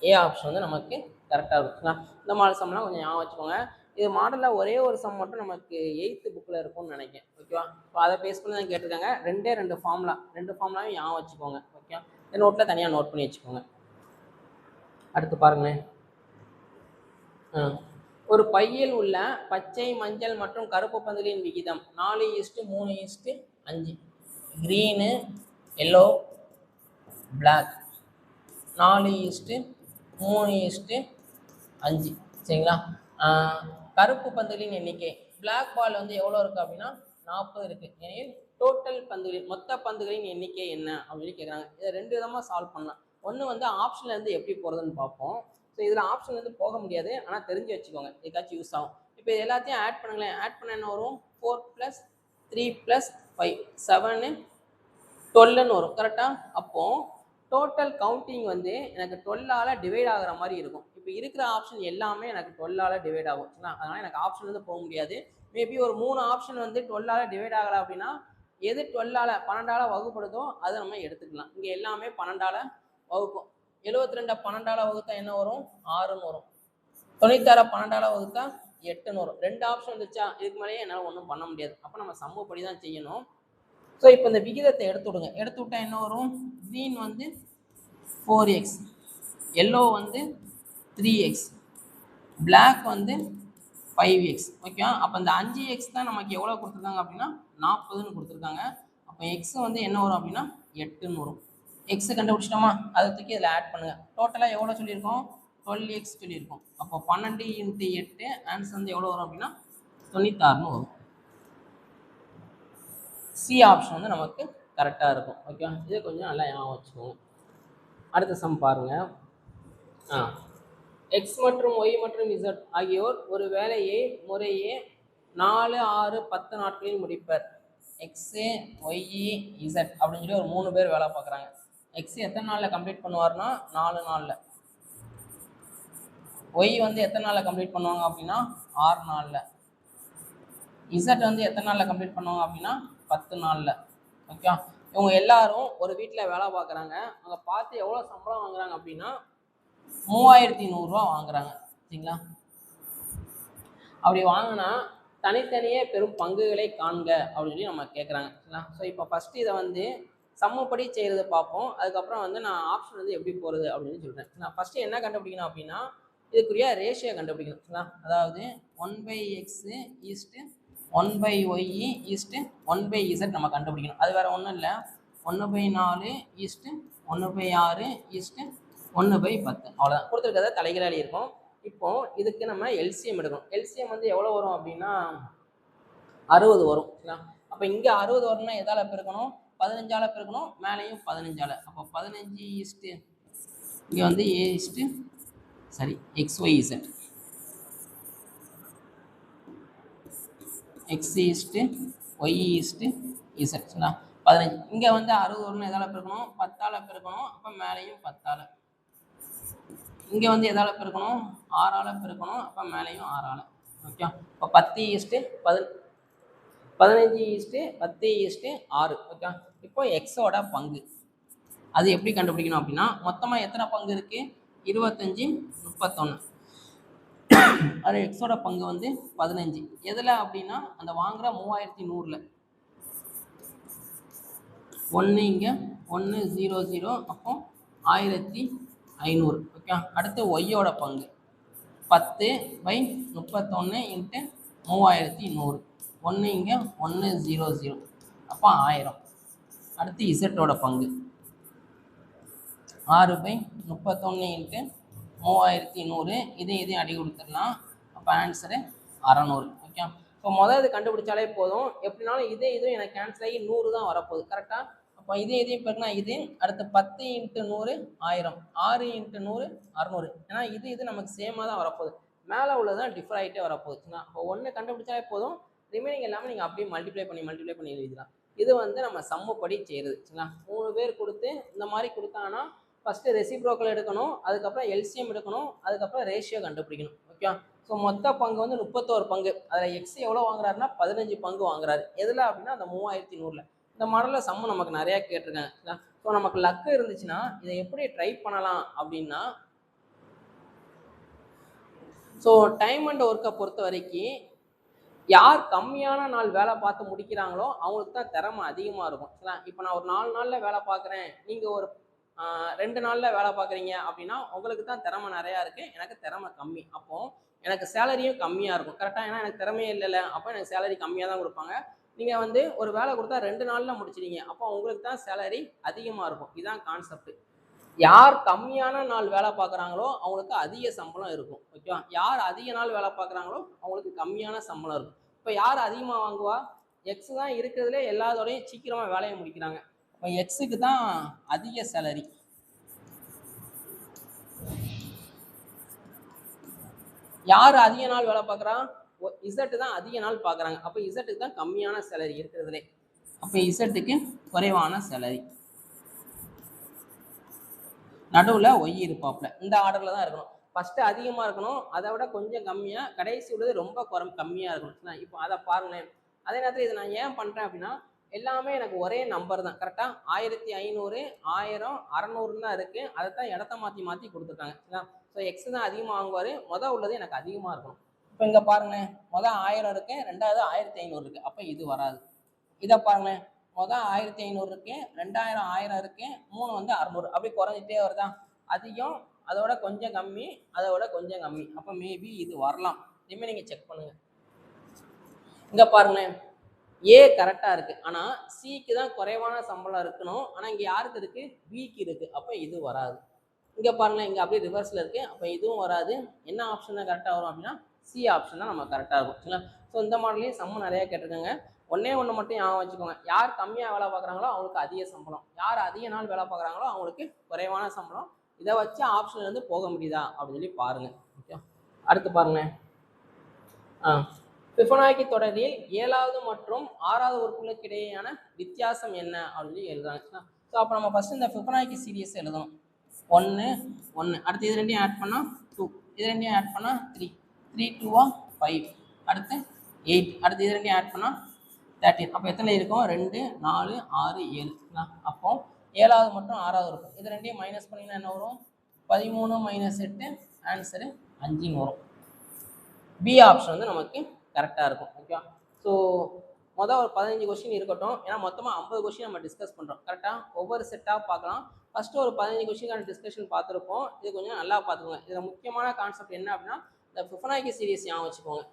S1: ஏ ஆப்ஷன் வந்து நமக்கு கரெக்டாக இருக்குங்களா? இந்த மாடல் சம்லாம் கொஞ்சம் ஞாபகம் வச்சுக்கோங்க. இது மாடலில் ஒரே ஒரு சம் மட்டும் நமக்கு 8th புக்கில் இருக்கும்னு நினைக்கிறேன். ஓகேவா? இப்போ அதை பேஸ் பண்ணி தான் கேட்டிருக்காங்க. 2 ஃபார்முலாவும் ஞாபகம் வச்சுக்கோங்க. ஓகே, இந்த நோட்டில் தனியாக நோட் பண்ணி வச்சுக்கோங்க. அடுத்து பாருங்களேன். ஒரு பையில் உள்ள பச்சை, மஞ்சள் மற்றும் கருப்பு பந்துகளின் விகிதம் 4:3:5. Green, yellow, black 4:3:5. சரிங்களா? கருப்பு பந்துகளின் எண்ணிக்கை, பிளாக் பால் வந்து எவ்வளோ இருக்குது அப்படின்னா 40 இருக்குது. எனில் டோட்டல் பந்துகளின் மொத்த பந்துகளின் எண்ணிக்கை என்ன அப்படின்னு கேட்குறாங்க. இதை 2 விதமாக சால்வ் பண்ணலாம். ஒன்று வந்து ஆப்ஷன்லேருந்து எப்படி போகிறதுன்னு பார்ப்போம். ஸோ இதில் ஆப்ஷன்லேருந்து போக முடியாது, ஆனால் தெரிஞ்சு வச்சுக்கோங்க, எதுக்காச்சும் யூஸ் ஆகும். இப்போ இது எல்லாத்தையும் ஆட் பண்ணுங்களேன். ஆட் பண்ண என்ன வரும்? 4 + 3 + 5 7 12ன்னு வரும். கரெக்டாக? அப்போது டோட்டல் கவுண்டிங் வந்து எனக்கு 12ஆல் டிவைட் ஆகிற மாதிரி இருக்கும். இப்போ இருக்கிற ஆப்ஷன் எல்லாமே எனக்கு 12ஆல் டிவைட் ஆகும். அதனால் எனக்கு ஆப்ஷன் வந்து போக முடியாது. மேபி ஒரு 3 ஆப்ஷன் வந்து 12ஆல் டிவைட் ஆகலை அப்படின்னா எது 12ஆல் வகுப்படுதோ அதை நம்ம எடுத்துக்கலாம். இங்கே எல்லாமே 12ஆல் வகுக்கும். 72 12ஆல் வகுத்தா என்ன வரும்? 6ன்னு வரும். 96 12ஆல் வகுத்தா 8ன்னு வரும். 2 ஆப்ஷன் வந்துச்சா, இதுக்கு மேலேயே என்னால் ஒன்றும் பண்ண முடியாது. அப்போ நம்ம சம்மப்படி தான் செய்யணும். ஸோ இப்போ இந்த விகிதத்தை எடுத்து விடுங்க. எடுத்து விட்டால் என்ன வரும்? க்ரீன் வந்து 4x, எல்லோ வந்து 3x, பிளாக் வந்து 5x. ஓகே, அப்போ இந்த 5x தான் நமக்கு எவ்வளோ கொடுத்துருக்காங்க அப்படின்னா 40ன்னு கொடுத்துருக்காங்க. அப்போ எக்ஸ் வந்து என்ன வரும் அப்படின்னா 8ன்னு வரும். எக்ஸு கண்டுபிடிச்சிட்டோமா? அதை தூக்கி இதில் ஆட் பண்ணுங்கள். டோட்டலாக எவ்வளோ சொல்லியிருக்கோம்? 12x சொல்லியிருக்கோம். அப்போ 12 × 8 ஆன்சர் வந்து எவ்வளோ வரும் அப்படின்னா 96ன்னு வரும். சி ஆப்ஷன் வந்து நமக்கு கரெக்டாக இருக்கும். ஓகே, இது கொஞ்சம் நல்லா ஞாபகம் வச்சுக்கோங்க. அடுத்த சம் பாருங்கள். எக்ஸ் மற்றும் ஒய் மற்றும் இசட் ஆகியோர் ஒரு வேலையை முறையே 4 6 10 நாட்களில் முடிப்பர். எக்ஸு, ஒய்இ, இசட் அப்படின்னு சொல்லி ஒரு 3 பேர் வேலை பார்க்குறாங்க. எக்ஸ் எத்தனை நாளில் கம்ப்ளீட் பண்ணுவார்னா 4 நாளில். ஒய் வந்து எத்தனை நாளில் கம்ப்ளீட் பண்ணுவாங்க அப்படின்னா 6 நாளில். இசட் வந்து எத்தனை நாளில் கம்ப்ளீட் பண்ணுவாங்க அப்படின்னா 10 நாளில். ஓகே, இவங்க எல்லாரும் ஒரு வீட்டில் வேலை பார்க்குறாங்க. அங்கே பார்த்து எவ்வளோ சம்பளம் வாங்குறாங்க அப்படின்னா 3100 ரூபா வாங்குறாங்க. சரிங்களா? அப்படி வாங்கினா தனித்தனியே பெரும் பங்குகளை காண்க அப்படின்னு சொல்லி நம்ம கேட்குறாங்க. சரிங்களா? ஸோ இப்போ ஃபஸ்ட்டு இதை வந்து சம்மப்படி செய்கிறது பார்ப்போம். அதுக்கப்புறம் வந்து நான் ஆப்ஷன் வந்து எப்படி போகிறது அப்படின்னு சொல்கிறேன். நான் ஃபஸ்ட்டு என்ன கண்டுபிடிக்கணும் அப்படின்னா இதுக்குரிய ரேஷியோ கண்டுபிடிக்கணும். சரிங்களா? அதாவது 1/x = 1/y = 1/z நம்ம கண்டுபிடிக்கணும். அது வேறு ஒன்றும் இல்லை. 1/4 ஈஸ்ட்டு 1/6 ஈஸ்ட்டு 1/10 அவ்வளோதான். கொடுத்துருக்கத தலைகளாக இருக்கும். இப்போ இதுக்கு நம்ம எல்சிஎம் எடுக்கணும். எல்சிஎம் வந்து எவ்வளோ வரும் அப்படின்னா 60 வரும். அப்போ இங்கே 60 வரும்னா எதால் பெருக்கணும்? 15ஆல் பெருக்கணும், மேலேயும் 15ஆல். அப்போ 15 ஈஸ்ட்டு இங்கே வந்து ஏ ஈஸ்ட்டு சரி XYZ X is to Y is to இசட்னா 15. இங்கே வந்து 60 வரும்னு எதால் பெருக்கணும்? 10ஆல் பெருக்கணும், அப்போ மேலேயும் 10ஆல். இங்கே வந்து எதால் பெருக்கணும்? 6ஆல் பெருக்கணும், அப்போ மேலேயும் 6ஆல். ஓகே, இப்போ 10 ஈஸ்ட்டு 15 ஈஸ்ட்டு 10 ஈஸ்ட்டு 6. ஓகே, இப்போ எக்ஸோட பங்கு அது எப்படி கண்டுபிடிக்கணும் அப்படின்னா, மொத்தமாக எத்தனை பங்கு இருக்குது? 25, 31. அது எக்ஸோட பங்கு வந்து 15. எதில் அப்படின்னா அந்த வாங்குகிற 3100ல் 1 இங்கே 1 0 0, அப்போ 1500. ஓகே, அடுத்து ஒய்யோட பங்கு 10/31 × 3100. 1 இங்கே 1 0 0, அப்போ 1000. அடுத்து இசட்டோட பங்கு 6/31 × 3100. இதையும் அடி கொடுத்துடலாம். அப்போ ஆன்சரு 600. ஓகே, இப்போ முதல் இது கண்டுபிடிச்சாலே போதும். எப்படினாலும் இதுவும் எனக்கு கேன்சல் ஆகி 100 தான் வரப்போகுது. கரெக்டாக? அப்போ இதையும் பெருனா இது அடுத்து 10 × 100 1000, 6 × 100 600. ஏன்னா இது நமக்கு சேமாக தான் வரப்போகுது. மேலே உள்ளது தான் டிஃபர் ஆகிட்டே வரப்போகுதுன்னா, அப்போ ஒன்று கண்டுபிடிச்சாலே போதும். ரிமைனிங் எல்லாமே நீங்கள் அப்படியே மல்டிப்ளை பண்ணி எழுதிடலாம். இது வந்து நம்ம சம்முப்படி செய்கிறது. சரிங்களா? 3 பேர் கொடுத்து இந்த மாதிரி கொடுத்தாங்கன்னா ஃபஸ்ட்டு ரெசிப்ரோக்கல் எடுக்கணும், அதுக்கப்புறம் எல்சிஎம் எடுக்கணும், அதுக்கப்புறம் ரேஷியோ கண்டுபிடிக்கணும். ஓகே, ஸோ மொத்த பங்கு வந்து 31 பங்கு. அதில் எக்ஸ் எவ்வளோ வாங்குறாருன்னா 15 பங்கு வாங்குறாரு. எதில் அப்படின்னா அந்த 3100ல். இந்த மாடலில் சம்மு நமக்கு நிறையா கேட்டிருக்காங்க. ஸோ நமக்கு லக்கு இருந்துச்சுன்னா இதை எப்படி ட்ரை பண்ணலாம் அப்படின்னா, ஸோ டைம் அண்ட் ஒர்க்கை பொறுத்த வரைக்கும் யார் கம்மியான நாள் வேலை பார்த்து முடிக்கிறாங்களோ அவங்களுக்கு தான் திறமை அதிகமாக இருக்கும். இப்போ நான் ஒரு 4 நாளில் வேலை பார்க்குறேன், நீங்கள் ஒரு 2 நாளில் வேலை பார்க்குறீங்க அப்படின்னா உங்களுக்கு தான் திறமை நிறையா இருக்குது, எனக்கு திறமை கம்மி. அப்போது எனக்கு சேலரியும் கம்மியாக இருக்கும். கரெக்டாக? ஏன்னா எனக்கு திறமையே இல்லைல்ல, அப்போ எனக்கு சேலரி கம்மியாக தான் கொடுப்பாங்க. நீங்கள் வந்து ஒரு வேலை கொடுத்தா 2 நாளில் முடிச்சிடுங்க, அப்போ உங்களுக்கு தான் சேலரி அதிகமாக இருக்கும். இதுதான் கான்செப்ட். யார் கம்மியான நாள் வேலை பார்க்குறாங்களோ அவங்களுக்கு அதிக சம்பளம் இருக்கும். ஓகேவா? யார் அதிக நாள் வேலை பார்க்குறாங்களோ அவங்களுக்கு கம்மியான சம்பளம் இருக்கும். இப்போ யார் அதிகமாக வாங்குவா? எக்ஸ் தான் இருக்கிறதுலே எல்லாத்தோடையும் சீக்கிரமாக வேலையை முடிக்கிறாங்க. இப்போ எக்ஸுக்கு தான் அதிக சேலரி. யார் அதிக நாள் வேலை பார்க்குறா? இசட்டு தான் அதிக நாள் பார்க்குறாங்க. அப்போ இசட்டுக்கு தான் கம்மியான சேலரி இருக்கிறதுலே. அப்போ இசட்டுக்கு குறைவான சேலரி. நடுவில் ஒய் இருப்பாப்புல. இந்த ஆர்டரில் தான் இருக்கணும். ஃபஸ்ட்டு அதிகமாக இருக்கணும், அதை விட கொஞ்சம் கம்மியாக, கடைசி உள்ளது ரொம்ப கம்மியாக இருக்கணும். இப்போ அதை பாருங்களேன். அதே நேரத்தில் இதை நான் ஏன் பண்ணுறேன் அப்படின்னா, எல்லாமே எனக்கு ஒரே நம்பர் தான். கரெக்டாக 1500 1000 600 தான் இருக்குது. அதை தான் இடத்த மாற்றி கொடுத்துருக்காங்க. சரிங்களா? ஸோ எக்ஸ் தான் அதிகமாக வாங்குவார். உள்ளது எனக்கு அதிகமாக இருக்கணும். இப்போ இங்கே பாருங்களேன், 1000 இருக்குது, ரெண்டாவது 1500 இருக்குது. அப்போ இது வராது. இதை பாருங்களேன், 1500 இருக்கு, 2000 1000 இருக்கு, 3 வந்து 600. அப்படி குறைஞ்சிட்டே வருதா? அதிகம், அதோட கொஞ்சம் கம்மி, அதோட கொஞ்சம் கம்மி. அப்போ மேபி இது வரலாம். இனிமேல் நீங்கள் செக் பண்ணுங்க. இங்கே பாருங்களேன், ஏ கரெக்டாக இருக்குது, ஆனால் சிக்கு தான் குறைவான சம்பளம் இருக்கணும். ஆனால் இங்கே யாருக்கு இருக்குது? பிக்கு இருக்குது. அப்போ இது வராது. இங்கே பாருங்களேன், இங்கே அப்படியே ரிவர்ஸில் இருக்குது. அப்போ இதுவும் வராது. என்ன ஆப்ஷன் தான் கரெக்டாக வரும் அப்படின்னா சி ஆப்ஷன் தான் நம்ம கரெக்டாக இருக்கும். சரிங்களா? ஸோ இந்த மாடலையும் சம்மு நிறையா கேட்டிருக்காங்க. ஒன்று மட்டும் ஞாபகம் வச்சுக்கோங்க. யார் கம்மியாக வேலை பார்க்குறாங்களோ அவங்களுக்கு அதிக சம்பளம், யார் அதிக நாள் வேலை பார்க்குறாங்களோ அவங்களுக்கு குறைவான சம்பளம். இதை வச்சு ஆப்ஷன்லேருந்து போக முடியுதா அப்படின்னு சொல்லி பாருங்கள். ஓகே, அடுத்து பாருங்களேன். ஃபிபனாக்கி தொடரில் 7வது மற்றும் 6வது உறுப்புகளுக்கு இடையேயான வித்தியாசம் என்ன அப்படின்னு சொல்லி எழுதுறாங்க. ஸோ அப்போ நம்ம ஃபஸ்ட்டு இந்த ஃபிபனாக்கி சீரியஸ் எழுதணும். 1 1, அடுத்து இது ரெண்டையும் ஆட் பண்ணால் 2, இது ரெண்டையும் ஆட் பண்ணால் 3, 3 2 5, அடுத்து 8, அடுத்து இது ரெண்டையும் ஆட் பண்ணால் 13. அப்போ எத்தனை இருக்கும்? 2 4 6 7. அப்போ 7வது மற்றும் 6வது இருக்கும். இது ரெண்டையும் மைனஸ் பண்ணிங்கன்னா என்ன வரும்? 13 - 8, ஆன்சரு 5ன்னு வரும். பி ஆப்ஷன் வந்து நமக்கு கரெக்டாக இருக்கும். ஓகே, ஸோ மொதல் ஒரு 15 கொஸ்டின் இருக்கட்டும். ஏன்னா மொத்தமாக 50 கொஸ்டின் நம்ம டிஸ்கஸ் பண்ணுறோம். கரெக்டாக ஒவ்வொரு செட்டாக பார்க்கலாம். ஃபஸ்ட்டு ஒரு 15 கொஸ்டினுக்கான டிஸ்கஷன் பார்த்துருப்போம். இது கொஞ்சம் நல்லா பார்த்துக்கோங்க. இதில் முக்கியமான கான்செப்ட் என்ன அப்படின்னா, இந்த ஃபிபனாக்கி சீரிஸ் ஞாபகம் வச்சுக்கோங்க.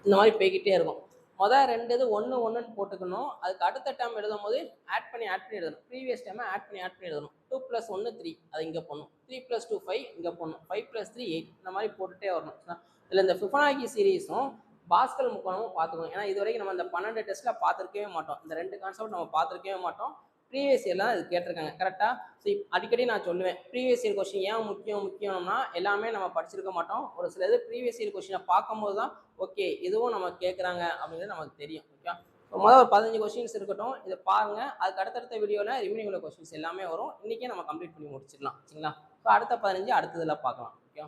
S1: இந்த மாதிரி போய்கிட்டே இருக்கும். மொதல் 2 இது 1 1ன்னு போட்டுக்கணும். அதுக்கு அடுத்த டேர்ம் எழுதும்போது ஆட் பண்ணி எழுதணும். ப்ரீவியஸ் டைமை ஆட் பண்ணி எழுதணும். 2 + 1 3 அது இங்கே போடணும். 3 + 2 5 இங்கே போடணும். 5 + 3 8 இந்த மாதிரி போட்டுகிட்டே வரணும். இதில் இந்த ஃபிபனாக்கி சீரீஸும் பாஸ்கல் முக்கோணமும் பார்த்துக்கணும். ஏன்னா இது வரைக்கும் நம்ம இந்த 12 டெஸ்ட்டில் பார்த்துருக்கவே மாட்டோம். இந்த 2 கான்செப்ட் நம்ம பார்த்துருக்கவே மாட்டோம். ப்ரீவியஸ் இயர்லாம் இது கேட்டிருக்காங்க கரெக்டாக. ஸோ அடிக்கடி நான் சொல்லுவேன் ப்ரீவியஸ் இயர் கொஸ்டின் ஏன் முக்கியம்னா எல்லாமே நம்ம படிச்சிருக்க மாட்டோம். ஒரு சில இது ப்ரீவியஸ் இயர் கொஸ்டினை பார்க்கும்போது தான் ஓகே இதுவும் நம்ம கேட்குறாங்க அப்படிங்கிறது நமக்கு தெரியும். ஓகே, முதல் ஒரு 15 கொஸ்டின்ஸ் இருக்கட்டும், இதை பாருங்க. அதுக்கு அடுத்தடுத்த வீடியோவில் ரிமைனிங் உள்ள கொஸ்டின்ஸ் எல்லாமே வரும். இன்றைக்கே நம்ம கம்ப்ளீட் பண்ணி முடிச்சிடலாம். சரிங்களா? ஸோ அடுத்த 15 அடுத்ததில் பார்க்கலாம். ஓகே.